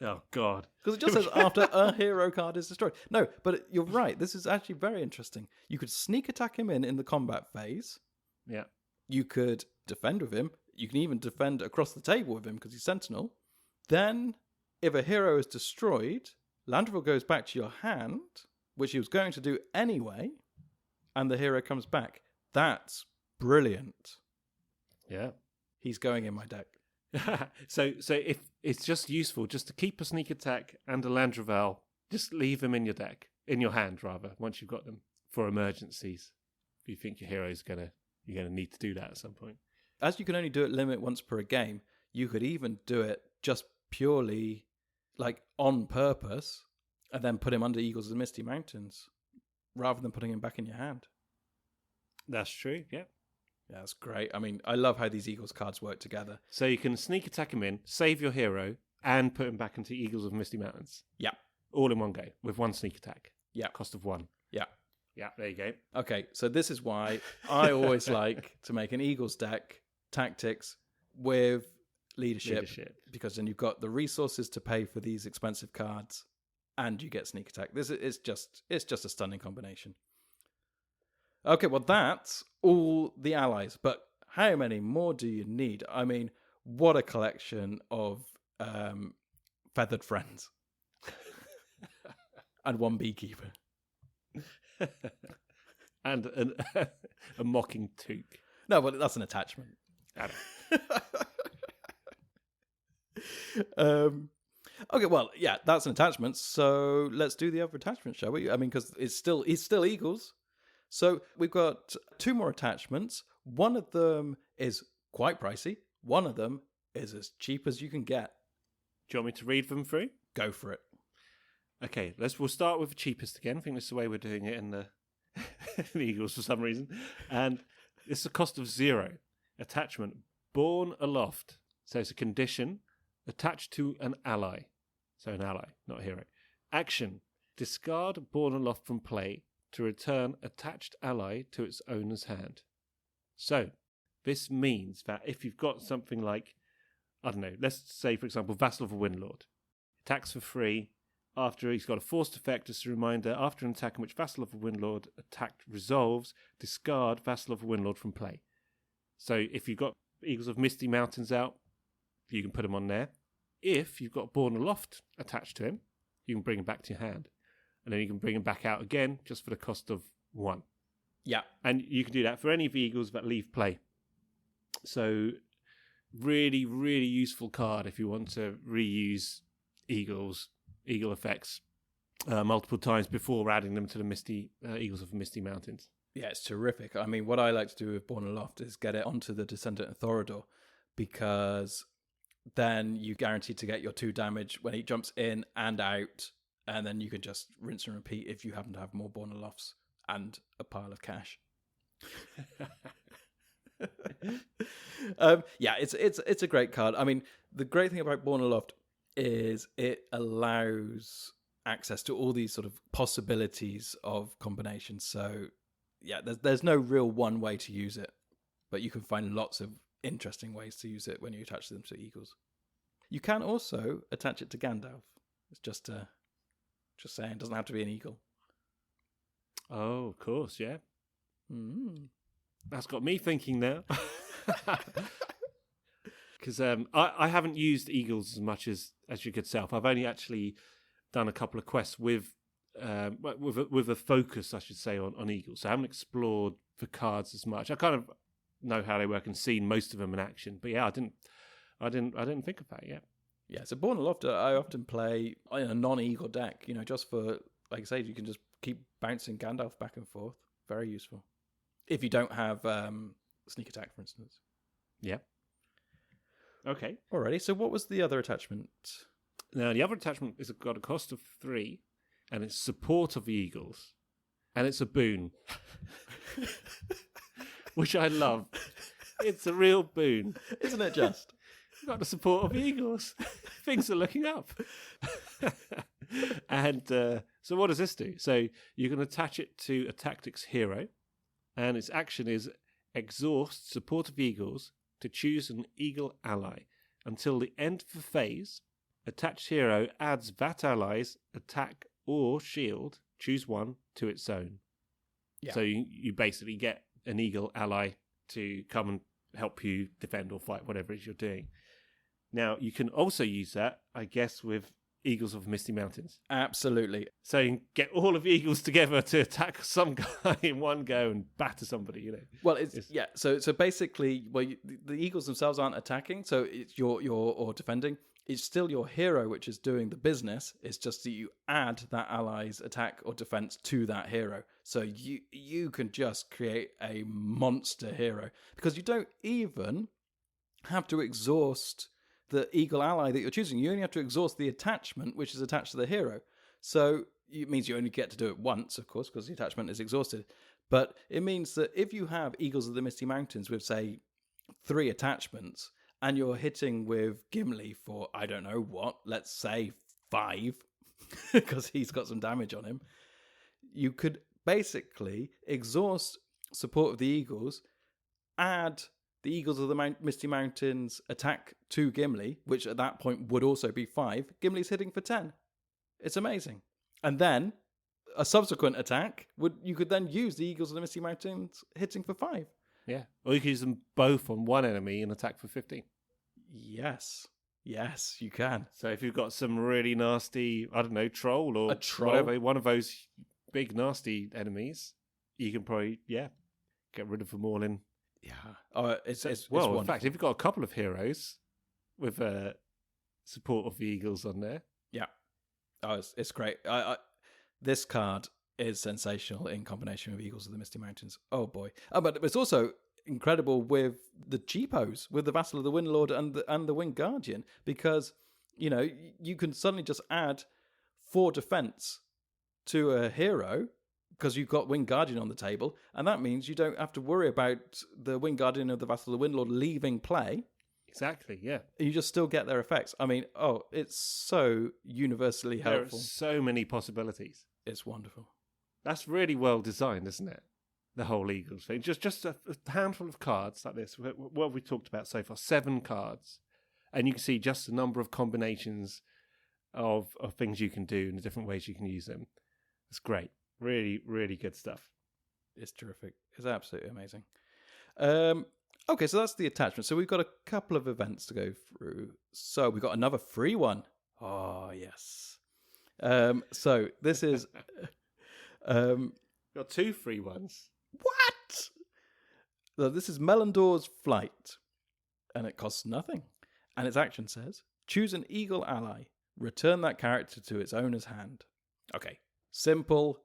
Oh, God. Because it just says after a hero card is destroyed. No, but you're right. This is actually very interesting. You could sneak attack him in the combat phase. Yeah. You could defend with him. You can even defend across the table with him because he's Sentinel. Then, if a hero is destroyed, Landreval goes back to your hand, which he was going to do anyway, and the hero comes back. That's brilliant. Yeah. He's going in my deck. So if it's just useful just to keep a sneak attack and a Landreval, just leave them in your deck, in your hand rather, once you've got them for emergencies. If you think your hero's you're gonna need to do that at some point. As you can only do it limit once per game, you could even do it just purely like on purpose and then put him under Eagles of the Misty Mountains rather than putting him back in your hand. That's true, yeah. Yeah, that's great. I mean, I love how these Eagles cards work together. So you can sneak attack him in, save your hero, and put him back into Eagles of Misty Mountains. Yeah. All in one go, with 1 sneak attack. Yeah. Cost of 1. Yeah. Yeah, there you go. Okay, so this is why I always like to make an Eagles deck, tactics, with leadership. Because then you've got the resources to pay for these expensive cards, and you get sneak attack. It's just a stunning combination. Okay, well, that's all the allies, but how many more do you need? I mean, what a collection of feathered friends. And 1 beekeeper. And a mocking toque. No, but that's an attachment. Okay, well, yeah, that's an attachment, so let's do the other attachment, shall we? I mean, because it's still Eagles. So we've got 2 more attachments. One of them is quite pricey. One of them is as cheap as you can get. Do you want me to read them through? Go for it. Okay, we'll start with the cheapest again. I think this is the way we're doing it in the Eagles for some reason. And it's a cost of 0. Attachment, Born Aloft. So it's a condition attached to an ally. So an ally, not a hero. Action, discard Born Aloft from play to return attached ally to its owner's hand. So, this means that if you've got something like, I don't know, let's say, for example, Vassal of a Windlord. Attacks for free. After he's got a forced effect, just a reminder, after an attack in which Vassal of a Windlord attacked resolves, discard Vassal of a Windlord from play. So, if you've got Eagles of Misty Mountains out, you can put him on there. If you've got Born Aloft attached to him, you can bring him back to your hand. and then you can bring them back out again just for the cost of 1. Yeah. And you can do that for any of the Eagles that leave play. So really, really useful card if you want to reuse Eagle effects multiple times before adding them to the Eagles of the Misty Mountains. Yeah, it's terrific. I mean, what I like to do with Born Aloft is get it onto the Descendant of Thorador, because then you guarantee to get your 2 damage when he jumps in and out, and then you can just rinse and repeat if you happen to have more Born Alofts and a pile of cash. Yeah, it's a great card. I mean, the great thing about Born Aloft is it allows access to all these sort of possibilities of combinations. So yeah, there's no real one way to use it, but you can find lots of interesting ways to use it when you attach them to Eagles. You can also attach it to Gandalf. It's just saying, it doesn't have to be an Eagle. Oh, of course, yeah. Mm. That's got me thinking now. Because I haven't used Eagles as much as your good self. I've only actually done a couple of quests with a focus, I should say, on Eagles. So I haven't explored the cards as much. I kind of know how they work and seen most of them in action. But yeah, I didn't think of that yet. Yeah, so Born Aloft, I often play in a non-Eagle deck, just for, like I say, you can just keep bouncing Gandalf back and forth. Very useful. If you don't have sneak attack, for instance. Yeah. Okay. Alrighty, so what was the other attachment? Now, the other attachment has got a cost of 3, and it's support of the Eagles, and it's a boon, which I love. It's a real boon. Isn't it just? You've got the support of the Eagles. Things are looking up. And so what does this do? So you can attach it to a tactics hero, and its action is exhaust support of Eagles to choose an Eagle ally. Until the end of the phase, attached hero adds that ally's attack or shield, choose one, to its own. Yeah. So you basically get an Eagle ally to come and help you defend or fight, whatever it is you're doing. Now, you can also use that, I guess, with Eagles of Misty Mountains. Absolutely. So you can get all of the Eagles together to attack some guy in one go and batter somebody, Well, yeah. So basically, the Eagles themselves aren't attacking, so it's or defending. It's still your hero which is doing the business. It's just that you add that ally's attack or defense to that hero. So you can just create a monster hero, because you don't even have to exhaust the Eagle ally that you're choosing. You only have to exhaust the attachment which is attached to the hero. So it means you only get to do it once, of course, because the attachment is exhausted. But it means that if you have Eagles of the Misty Mountains with, say, 3 attachments, and you're hitting with Gimli for, I don't know what, let's say 5, because he's got some damage on him, you could basically exhaust support of the Eagles, add the Eagles of the Misty Mountains attack to Gimli, which at that point would also be 5. Gimli's hitting for 10. It's amazing. And then a subsequent attack, you could then use the Eagles of the Misty Mountains hitting for 5. Yeah. Or you can use them both on one enemy and attack for 15. Yes, you can. So if you've got some really nasty, I don't know, troll or whatever, one of those big nasty enemies, you can probably, get rid of them all in. Yeah. It's in fact, if you've got a couple of heroes with support of the Eagles on there. Yeah. Oh, it's great. This card is sensational in combination with Eagles of the Misty Mountains. Oh boy. But it's also incredible with the cheapos, with the Vassal of the Windlord and the Winged Guardian, because you can suddenly just add 4 defense to a hero because you've got Winged Guardian on the table, and that means you don't have to worry about the Winged Guardian of the Vassal of the Windlord leaving play. Exactly, yeah. You just still get their effects. I mean, it's so universally helpful. There are so many possibilities. It's wonderful. That's really well designed, isn't it? The whole Eagles thing. Just a handful of cards like this. What we talked about so far, 7 cards. And you can see just the number of combinations of things you can do and the different ways you can use them. It's great. Really, really good stuff. It's terrific. It's absolutely amazing. Okay, so that's the attachment. So we've got a couple of events to go through. So we've got another free one. Oh, yes. So this is Got 2 free ones. what? So this is Melindor's Flight, and it costs nothing. And its action says, choose an eagle ally. Return that character to its owner's hand. Okay, simple.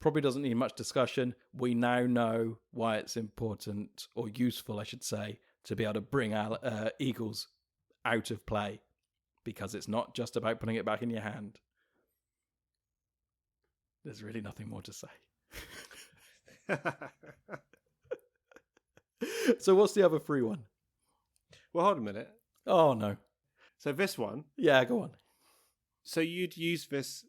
Probably doesn't need much discussion. We now know why it's important, or useful, I should say, to be able to bring eagles out of play. Because it's not just about putting it back in your hand. There's really nothing more to say. So what's the other free one? Well, hold a minute. Oh, no. So this one. Yeah, go on. So you'd use this.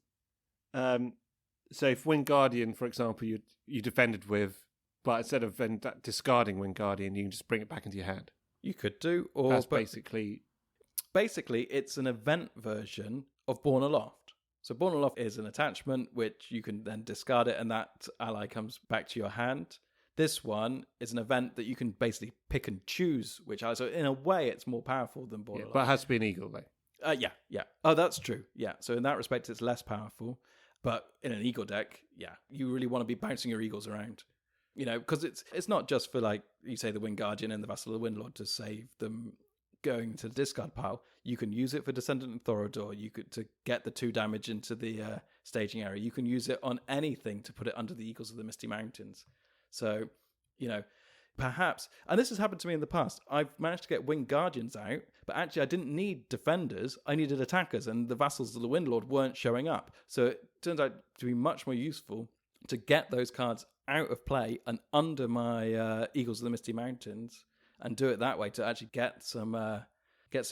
So if Wingardium, for example, you defended with, but instead of then discarding Wingardium, you can just bring it back into your hand. You could do, or that's basically it's an event version of Born Aloft. So Born Aloft is an attachment which you can then discard it, and that ally comes back to your hand. This one is an event that you can basically pick and choose which ally. So in a way, it's more powerful than Born Aloft. But it has to be an eagle, though. Yeah. Oh, that's true. Yeah. So in that respect, it's less powerful. But in an eagle deck, yeah, you really want to be bouncing your eagles around. You know, because it's not just for, like, you say, the Wingardium and the Vassal of the Windlord to save them going to the discard pile. You can use it for Descendant and Thorodor. You could to get the 2 damage into the staging area. You can use it on anything to put it under the Eagles of the Misty Mountains. So, you know, perhaps, and this has happened to me in the past, I've managed to get Wingardiums out, but actually I didn't need defenders, I needed attackers, and the Vassals of the Windlord weren't showing up. So it turns out to be much more useful to get those cards out of play and under my Eagles of the Misty Mountains, and do it that way to actually get some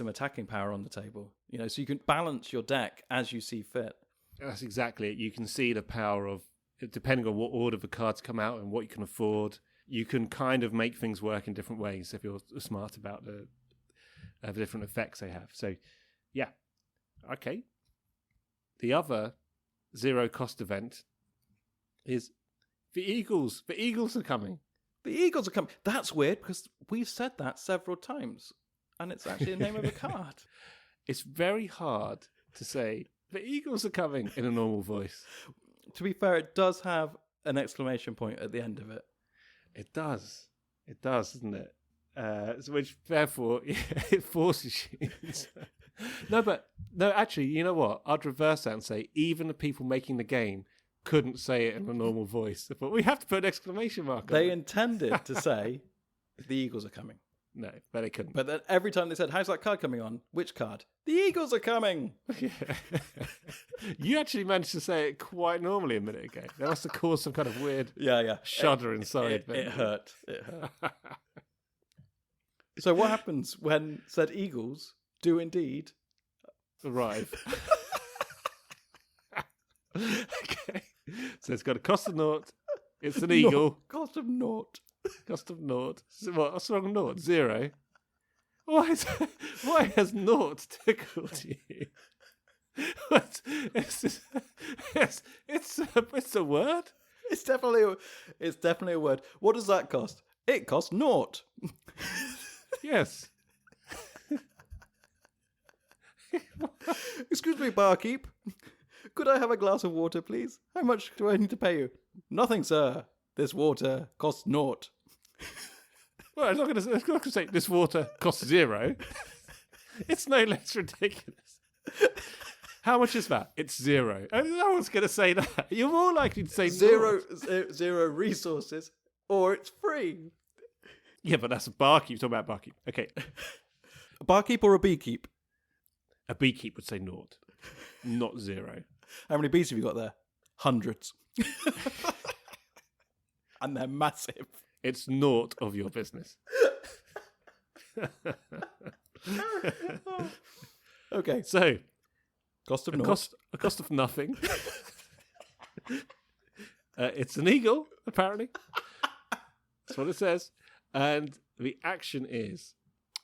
attacking power on the table. You know, so you can balance your deck as you see fit. That's exactly it. You can see the power of, depending on what order the cards come out and what you can afford, you can kind of make things work in different ways if you're smart about the different effects they have. So, yeah. Okay. The other 0 cost event is the Eagles. The Eagles are coming. The Eagles are coming. That's weird because we've said that several times, and it's actually the name of a card. It's very hard to say the Eagles are coming in a normal voice. To be fair, it does have an exclamation point at the end of it. It does. It does, doesn't it? Which, therefore, it forces you. No, actually, you know what? I'd reverse that and say even the people making the game couldn't say it in a normal voice. But we have to put an exclamation mark on They it. intended to say the Eagles are coming. No, but they couldn't. But then every time they said, how's that card coming on? Which card? The Eagles are coming. Yeah. You actually managed to say it quite normally a minute ago. That must have caused some kind of weird shudder inside. It hurt. So what happens when said Eagles do indeed arrive? Okay. So it's got a cost of 0. It's an eagle. Cost of 0. Cost of 0. So what's wrong with 0? 0. Why has 0 tickled you? What? It's a word. It's definitely a word. What does that cost? It costs 0. Yes. Excuse me, barkeep. Could I have a glass of water, please? How much do I need to pay you? Nothing, sir. This water costs 0. Well, I'm not going to say this water costs 0. It's no less ridiculous. How much is that? It's 0. And no one's going to say that. You're more likely to say 0 resources, or it's free. Yeah, but that's a barkeep. Talking about barkeep. Okay. A barkeep or a beekeep? A beekeep would say 0, not 0. How many bees have you got there? Hundreds. And they're massive. It's 0 of your business. Okay. So, cost of a cost of nothing. It's an eagle, apparently. That's what it says. And the action is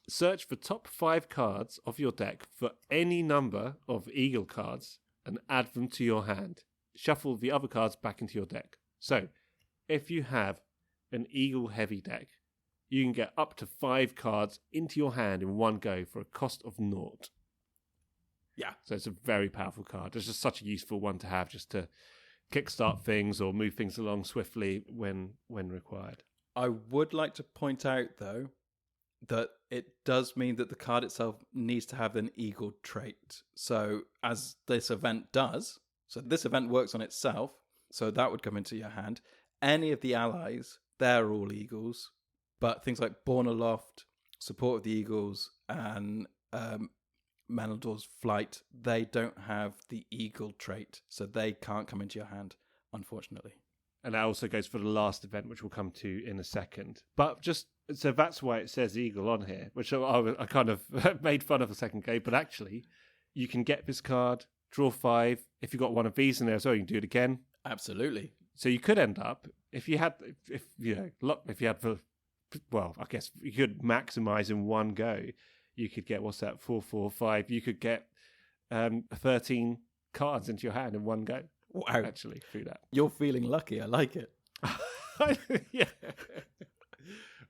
search for top 5 cards of your deck for any number of eagle cards and add them to your hand. Shuffle the other cards back into your deck. So, if you have an eagle heavy deck, you can get up to 5 cards into your hand in one go for a cost of 0. Yeah. So it's a very powerful card. It's just such a useful one to have, just to kickstart things or move things along swiftly when required. I would like to point out, though, that it does mean that the card itself needs to have an eagle trait. So as this event does, so this event works on itself, so that would come into your hand. Any of the allies, they're all eagles, but things like Born Aloft, Support of the Eagles, and Meneldore's Flight, they don't have the eagle trait, so they can't come into your hand, unfortunately. And that also goes for the last event, which we'll come to in a second. But just, so that's why it says eagle on here, which I kind of made fun of a second ago, but actually, you can get this card, draw 5. If you've got one of these in there as well, you can do it again. Absolutely. So you could end up, if you had well, I guess you could maximize in one go. You could get, 4, 4, 5. You could get 13 cards into your hand in one go. Wow. Actually, through that. You're feeling lucky. I like it. Yeah.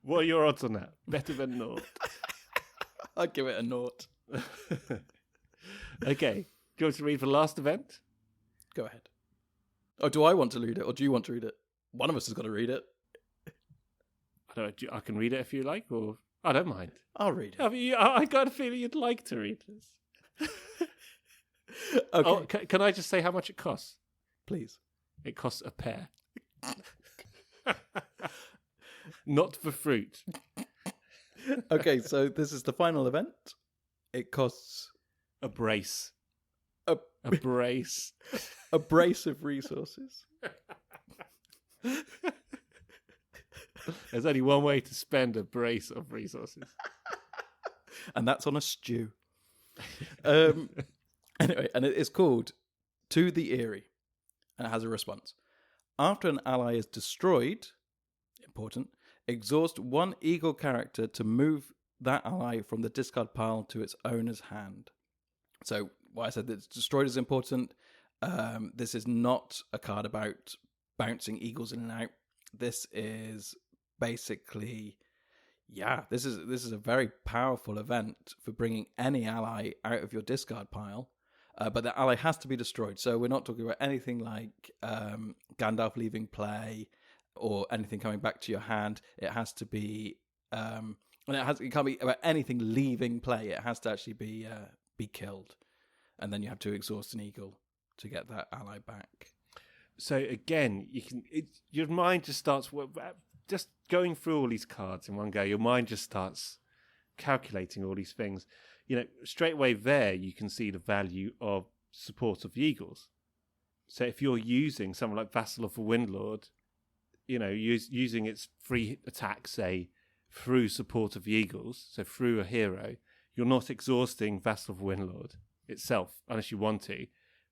What are your odds on that? Better than naught. I'd give it a naught. Okay. Do you want to read the last event? Go ahead. Oh, do I want to read it, or do you want to read it? One of us has got to read it. I can read it if you like, or I don't mind. I'll read it. I got a feeling you'd like to read this. Okay. Oh, can I just say how much it costs? Please. It costs a pair. Not for fruit. Okay, so this is the final event. It costs a brace. A brace. A brace of resources. There's only one way to spend a brace of resources. And that's on a stew. Anyway, and it is called To the Eyrie. And it has a response. After an ally is destroyed, important, exhaust one eagle character to move that ally from the discard pile to its owner's hand. So, why I said that it's destroyed is important. This is not a card about bouncing eagles in and out. This is basically, this is a very powerful event for bringing any ally out of your discard pile. But the ally has to be destroyed. So we're not talking about anything like Gandalf leaving play or anything coming back to your hand. It has to be, it can't be about anything leaving play. It has to actually be killed, and then you have to exhaust an eagle to get that ally back. So again, your mind just starts just going through all these cards in one go. Your mind just starts calculating all these things. Straight away there, you can see the value of Support of the Eagles. So if you're using someone like Vassal of the Windlord, using its free attack, say, through Support of the Eagles, so through a hero, you're not exhausting Vassal of the Windlord itself, unless you want to.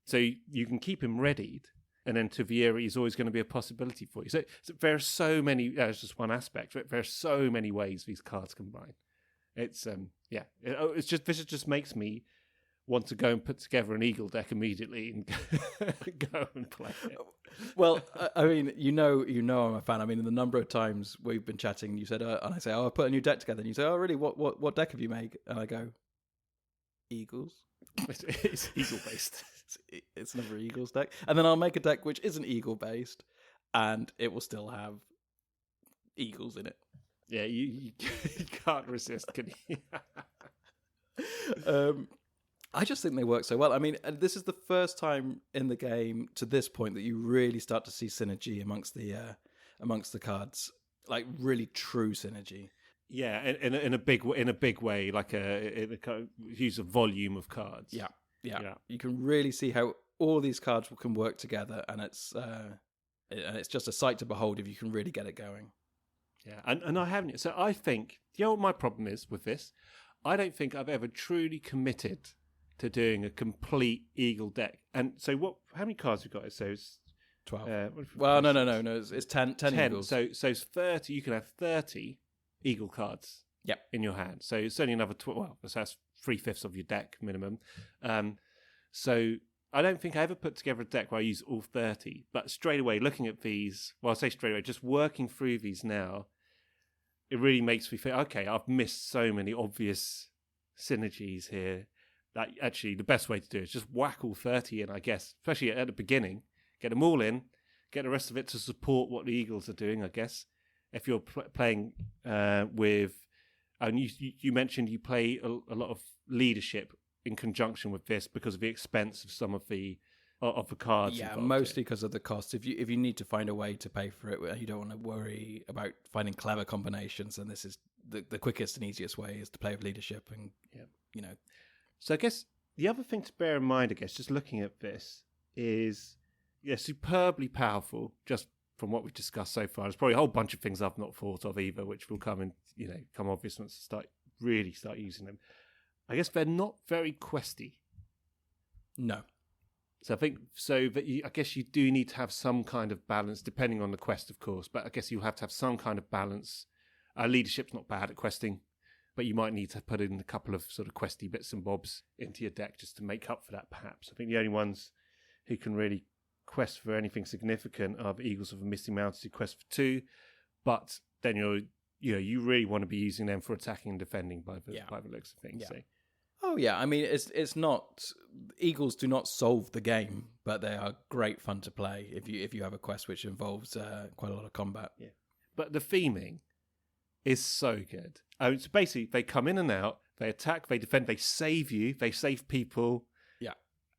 So you can keep him readied, and then To the Eyrie is always going to be a possibility for you. So there are so many, that's just one aspect, but there are so many ways these cards combine. It's this just makes me want to go and put together an eagle deck immediately and go and play it. Well, I mean, I'm a fan. I mean, the number of times we've been chatting, you said, and I say, I put a new deck together, and you say, oh, really? What deck have you made? And I go, Eagles. It's eagle based. It's another Eagles deck, and then I'll make a deck which isn't eagle based, and it will still have eagles in it. Yeah, you can't resist, can you? I just think they work so well. I mean, this is the first time in the game to this point that you really start to see synergy amongst the cards, like really true synergy. Yeah, in a big way, like use a volume of cards. Yeah. You can really see how all these cards can work together, and it's just a sight to behold if you can really get it going. Yeah, and I haven't. So I think, what my problem is with this? I don't think I've ever truly committed to doing a complete eagle deck. And so how many cards have we got? So it's 12. Well, no. It's 10 eagles. So it's 30. You can have 30 eagle cards in your hand. So it's only another 12. Well, that's 3/5 of your deck minimum. So I don't think I ever put together a deck where I use all 30. But straight away, looking at these, well, I say straight away, just working through these now, it really makes me think, okay, I've missed so many obvious synergies here. that actually the best way to do it is just whack all 30 in, I guess, especially at the beginning. Get them all in, get the rest of it to support what the Eagles are doing, I guess. If you're playing with, and you mentioned you play a lot of leadership in conjunction with this because of the expense of some of the cards. Yeah, mostly because of the cost. If you need to find a way to pay for it, you don't want to worry about finding clever combinations. And this is the quickest and easiest way is to play with leadership, and So I guess the other thing to bear in mind, I guess, just looking at this is, superbly powerful. Just from what we've discussed so far, there's probably a whole bunch of things I've not thought of either, which will come obvious once I start using them. I guess they're not very questy. No. So I think I guess you do need to have some kind of balance, depending on the quest, of course. But I guess you have to have some kind of balance. Leadership's not bad at questing, but you might need to put in a couple of sort of questy bits and bobs into your deck just to make up for that, perhaps. I think the only ones who can really quest for anything significant are the Eagles of the Misty Mountains, who quest for 2, but then you really want to be using them for attacking and defending by the looks of things. Yeah. So. Oh yeah, I mean it's not, Eagles do not solve the game, but they are great fun to play if you have a quest which involves quite a lot of combat. Yeah, but the theming is so good. So basically, they come in and out, they attack, they defend, they save you, they save people. Yeah,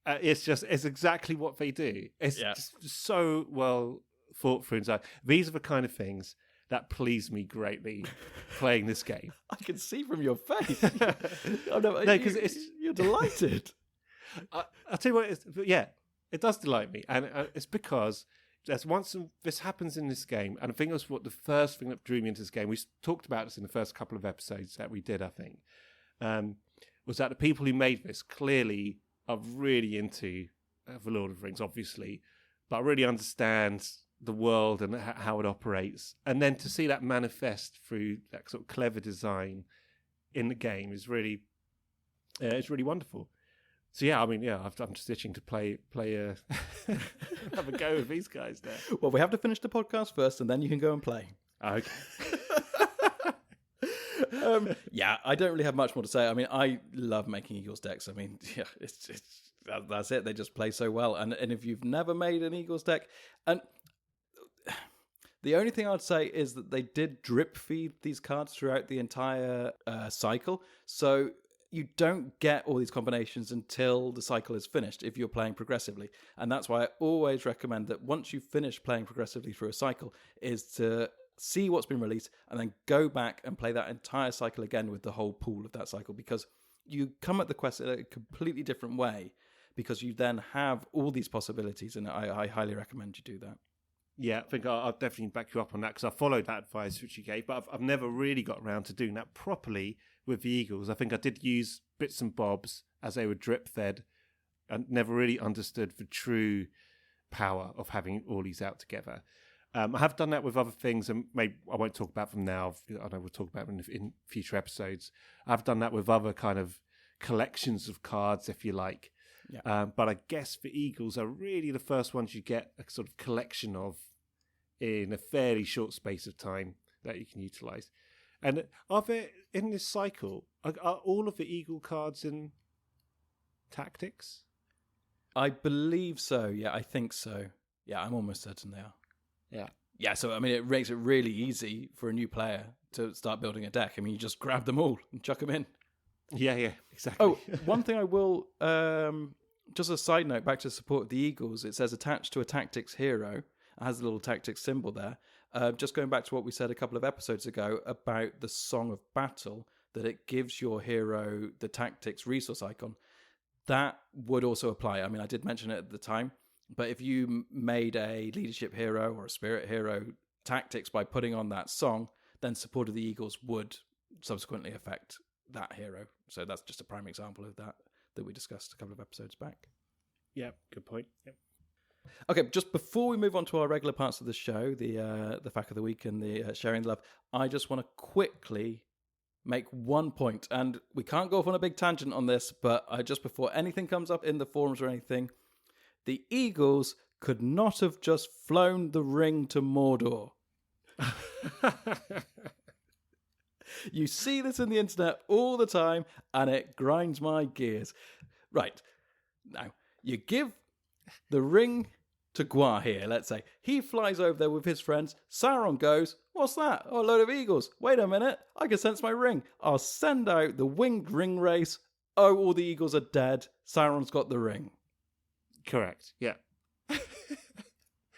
it's exactly what they do. It's just so well thought through. Inside. These are the kind of things that pleased me greatly playing this game. I can see from your face. Because you're delighted. I'll tell you what, it does delight me. And it's because this happens in this game, and I think it was the first thing that drew me into this game. We talked about this in the first couple of episodes that we did, I think, was that the people who made this clearly are really into The Lord of the Rings, obviously, but really understand the world and how it operates, and then to see that manifest through that sort of clever design in the game is really, it's really wonderful. So I'm just itching to play have a go with these guys there. Well, we have to finish the podcast first, and then you can go and play. Okay. I don't really have much more to say. I mean, I love making Eagles decks. I mean, that's it. They just play so well. And if you've never made an Eagles deck, and the only thing I'd say is that they did drip feed these cards throughout the entire cycle. So you don't get all these combinations until the cycle is finished if you're playing progressively. And that's why I always recommend that once you've finished playing progressively through a cycle is to see what's been released and then go back and play that entire cycle again with the whole pool of that cycle, because you come at the quest in a completely different way because you then have all these possibilities, and I highly recommend you do that. Yeah, I think I'll definitely back you up on that because I followed that advice which you gave, but I've never really got around to doing that properly with the Eagles. I think I did use bits and bobs as they were drip fed and never really understood the true power of having all these out together. I have done that with other things, and maybe I won't talk about them now. I know we'll talk about them in future episodes. I've done that with other kind of collections of cards, if you like. Yeah. But I guess the Eagles are really the first ones you get a sort of collection of in a fairly short space of time that you can utilise. And are there, in this cycle, are all of the Eagle cards in Tactics? I believe so. Yeah, I think so. Yeah, I'm almost certain they are. Yeah. Yeah, so I mean, it makes it really easy for a new player to start building a deck. I mean, you just grab them all and chuck them in. Yeah, exactly. Oh, one thing I will, just a side note, back to support the Eagles, it says attached to a tactics hero. It has a little tactics symbol there. Just going back to what we said a couple of episodes ago about the Song of Battle, that it gives your hero the tactics resource icon. That would also apply. I mean, I did mention it at the time, but if you made a leadership hero or a spirit hero tactics by putting on that song, then support of the Eagles would subsequently affect that hero. So that's just a prime example of that we discussed a couple of episodes back. Yeah, good point. Yep. Okay, just before we move on to our regular parts of the show, the fact of the week and the sharing the love, I just want to quickly make one point, and we can't go off on a big tangent on this, but just before anything comes up in the forums or anything, the Eagles could not have just flown the ring to Mordor. You see this in the internet all the time, and it grinds my gears. Right. Now, you give the ring to Gwaihir, let's say. He flies over there with his friends. Sauron goes, what's that? Oh, a load of eagles. Wait a minute. I can sense my ring. I'll send out the winged ring race. Oh, all the eagles are dead. Sauron's got the ring. Correct. Yeah.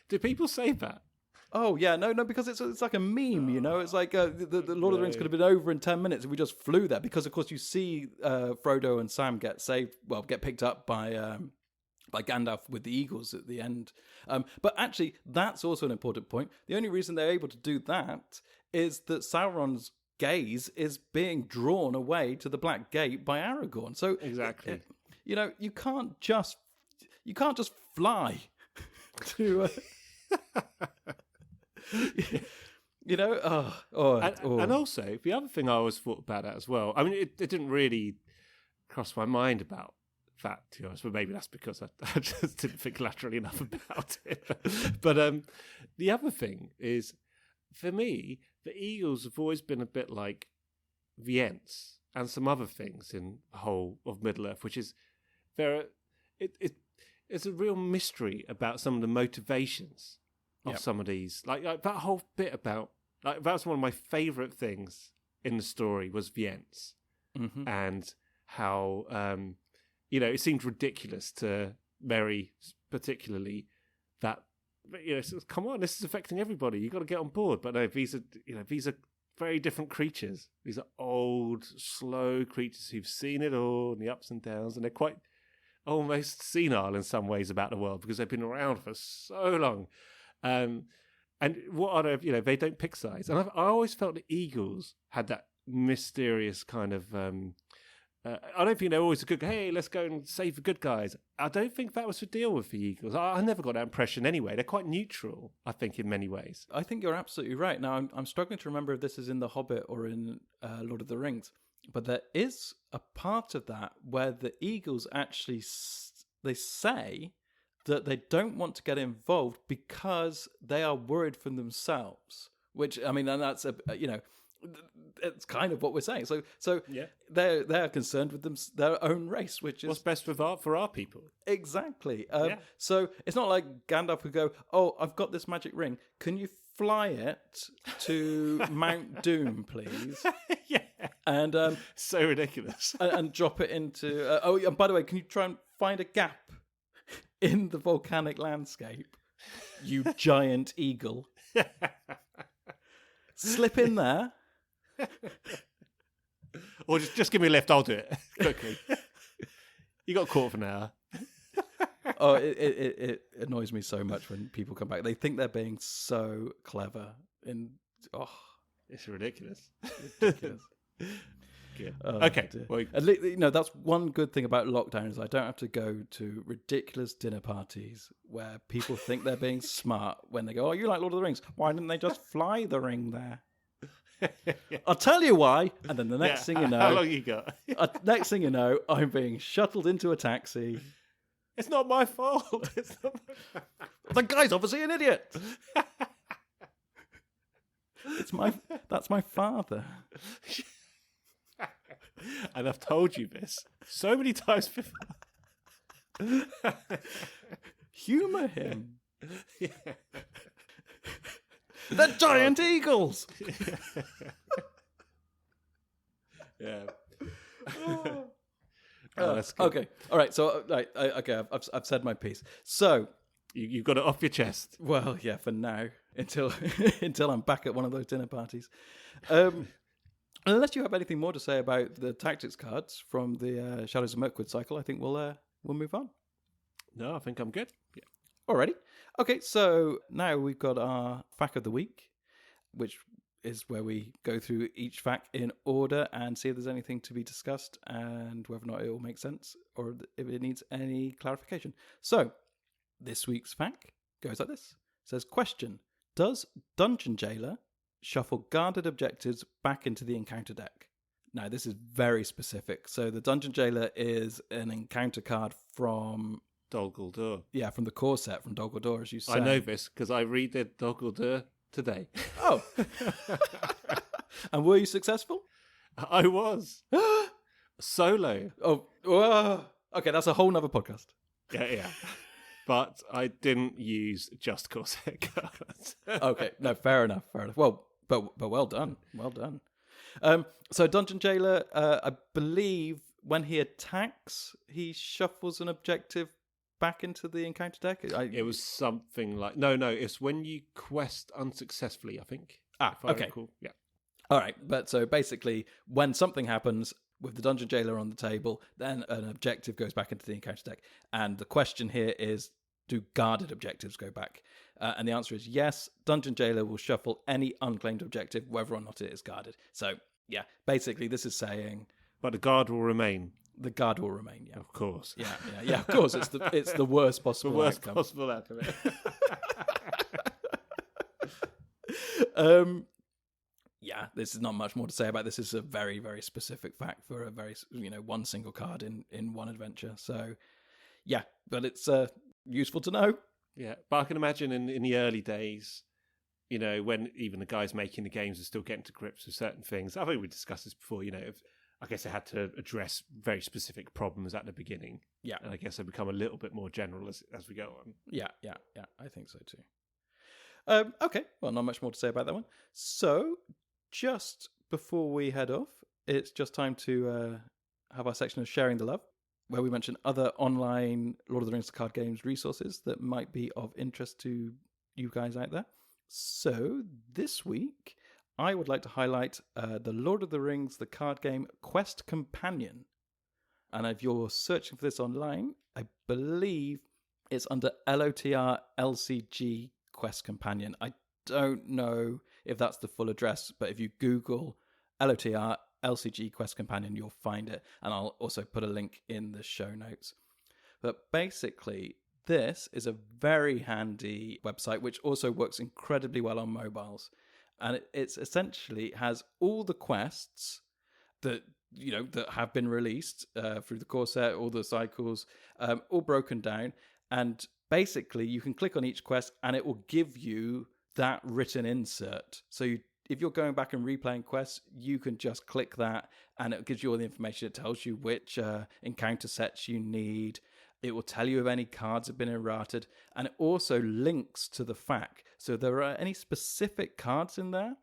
Do people say that? Oh, yeah. No, because it's like a meme, you know? It's like the Lord of the Rings could have been over in 10 minutes if we just flew there. Because, of course, you see Frodo and Sam get picked up by Gandalf with the eagles at the end. But actually, that's also an important point. The only reason they're able to do that is that Sauron's gaze is being drawn away to the Black Gate by Aragorn. So exactly, you can't just fly to. And also the other thing I always thought about that as well. I mean, it didn't really cross my mind about that, to be honest, but maybe that's because I just didn't think laterally enough about it. But the other thing is, for me, the Eagles have always been a bit like the Ents and some other things in the whole of Middle-earth, which is it's a real mystery about some of the motivations of some of these. Like that whole bit about, like, that's one of my favourite things in the story was the Ents, and how it seemed ridiculous to Merry, particularly, that come on, this is affecting everybody. You got to get on board. But no, these are very different creatures. These are old, slow creatures who've seen it all and the ups and downs, and they're quite almost senile in some ways about the world because they've been around for so long. And what are they don't pick sides. And I always felt the Eagles had that mysterious kind of. I don't think they're always a good. Hey, let's go and save the good guys. I don't think that was the deal with the Eagles. I never got that impression anyway. They're quite neutral, I think, in many ways. I think you're absolutely right. Now, I'm struggling to remember if this is in The Hobbit or in Lord of the Rings, but there is a part of that where the Eagles actually they say that they don't want to get involved because they are worried for themselves. Which, I mean, and that's it's kind of what we're saying. So yeah. They're concerned with their own race, which is what's best for our people. Exactly. So it's not like Gandalf would go, "Oh, I've got this magic ring. Can you fly it to Mount Doom, please?" Yeah. And so ridiculous. and drop it into. And by the way, can you try and find a gap in the volcanic landscape? You giant eagle. Slip in there. Or just give me a lift, I'll do it quickly. You got caught for an hour. Oh, it annoys me so much when people come back. They think they're being so clever. It's ridiculous. Yeah. Okay. Well, at least, that's one good thing about lockdown is I don't have to go to ridiculous dinner parties where people think they're being smart when they go, "Oh, you like Lord of the Rings? Why didn't they just fly the ring there?" I'll tell you why. And then the next thing you know, how long you got? Next thing you know, I'm being shuttled into a taxi. It's not my fault. The guy's obviously an idiot. That's my father. And I've told you this so many times before. Humour him. Yeah. The giant eagles. Yeah. That's good. Okay. All right. So, I've said my piece. So you've got it off your chest. Well, yeah, for now, until I'm back at one of those dinner parties. Unless you have anything more to say about the tactics cards from the Shadows of Mirkwood cycle, I think we'll move on. No, I think I'm good. Yeah. Alrighty. Okay, so now we've got our fact of the week, which is where we go through each fact in order and see if there's anything to be discussed and whether or not it will make sense or if it needs any clarification. So, this week's fact goes like this. It says, question, does Dungeon Jailer shuffle guarded objectives back into the encounter deck? Now, this is very specific. So, the Dungeon Jailer is an encounter card from Dol Guldur. Yeah, from the core set from Dol Guldur, as you said. I know this because I read the Dol Guldur today. Oh. And were you successful? I was. Solo. Oh, whoa. Okay, that's a whole nother podcast. Yeah. But I didn't use just Corsair cards. Okay, no, fair enough. Well, but well done. So Dungeon Jailer, I believe when he attacks, he shuffles an objective back into the encounter deck. It was something like... No, it's when you quest unsuccessfully, I think. Okay. Recall. Yeah. All right, but so basically, when something happens with the Dungeon Jailer on the table, then an objective goes back into the encounter deck. And the question here is, do guarded objectives go back? And the answer is yes. Dungeon Jailer will shuffle any unclaimed objective, whether or not it is guarded. So, yeah, basically this is saying... But the guard will remain. The guard will remain, yeah. Of course. Yeah, of course. It's the worst possible the worst outcome. possible outcome. Yeah, this is not much more to say about this. This is a very, very specific fact for a very, one single card in one adventure. So, yeah, but it's useful to know. Yeah, but I can imagine in the early days, when even the guys making the games are still getting to grips with certain things. I think we discussed this before, I guess they had to address very specific problems at the beginning. Yeah. And I guess they become a little bit more general as we go on. Yeah, I think so too. Okay, well, not much more to say about that one. So, just before we head off, it's just time to have our section of Sharing the Love, where we mention other online Lord of the Rings card games resources that might be of interest to you guys out there. So, this week, I would like to highlight the Lord of the Rings, the card game Quest Companion. And if you're searching for this online, I believe it's under LOTR LCG Quest Companion. I don't know if that's the full address, but if you Google LOTR LCG Quest Companion, you'll find it. And I'll also put a link in the show notes. But basically, this is a very handy website, which also works incredibly well on mobiles. And it's essentially has all the quests that that have been released through the Corsair, all the cycles, all broken down. And basically, you can click on each quest, and it will give you that written insert. So if you're going back and replaying quests, you can just click that, and it gives you all the information. It tells you which encounter sets you need. It will tell you if any cards have been errated, and it also links to the FAQ. So if there are any specific cards in there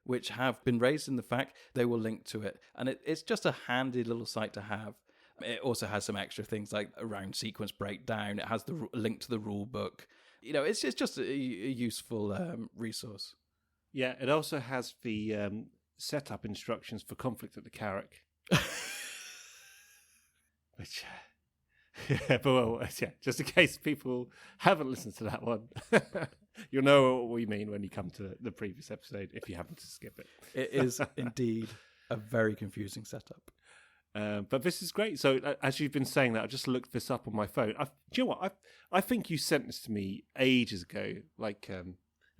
which have been raised in the FAQ, they will link to it. And it's just a handy little site to have. It also has some extra things like around sequence breakdown. It has the link to the rule book. It's just a useful resource. Yeah, it also has the setup instructions for Conflict at the Carrack. Which... just in case people haven't listened to that one, you'll know what we mean when you come to the previous episode, if you happen to skip it. It is indeed a very confusing setup. But this is great. So as you've been saying that, I just looked this up on my phone. Do you know what? I think you sent this to me ages ago, like a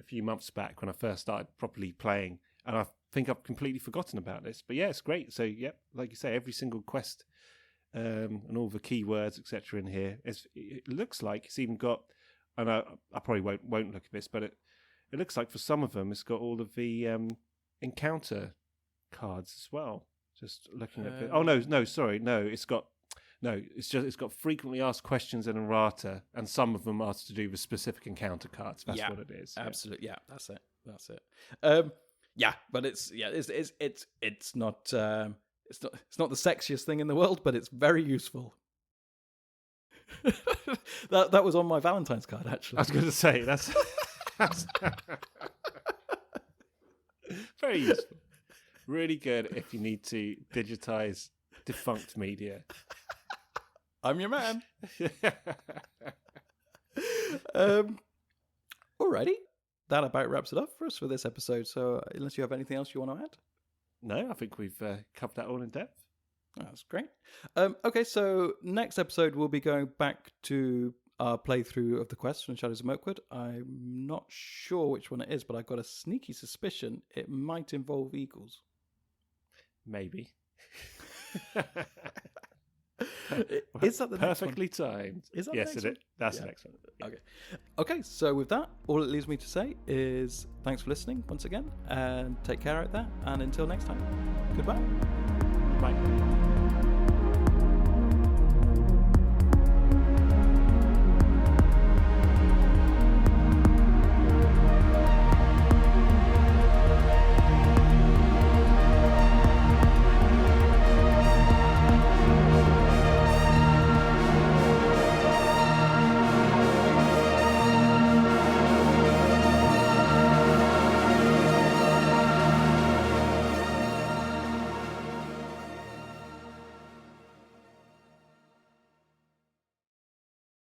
few months back when I first started properly playing. And I think I've completely forgotten about this. But yeah, it's great. So yeah, like you say, every single quest and all the keywords, etc. in here. It looks like it's even got, and I probably won't look at this, but it looks like for some of them it's got all of the encounter cards as well. Just looking at it. Oh it's got frequently asked questions and errata, and some of them are to do with specific encounter cards. That's what it is. Absolutely, yeah, that's it. But it's not. It's not the sexiest thing in the world, but it's very useful. that was on my Valentine's card, actually. I was going to say that's very useful. Really good if you need to digitize defunct media. I'm your man. Alrighty, that about wraps it up for us for this episode. So, unless you have anything else you want to add. No, I think we've covered that all in depth. That's great. Okay, so next episode we'll be going back to our playthrough of the quest from Shadows of Mirkwood. I'm not sure which one it is, but I've got a sneaky suspicion it might involve eagles. Maybe. Is that the perfectly next one? timed? Is that yes, the next one? That's the next one. Yeah. Okay, so with that, all it leaves me to say is thanks for listening once again, and take care out there, and until next time, goodbye. Bye.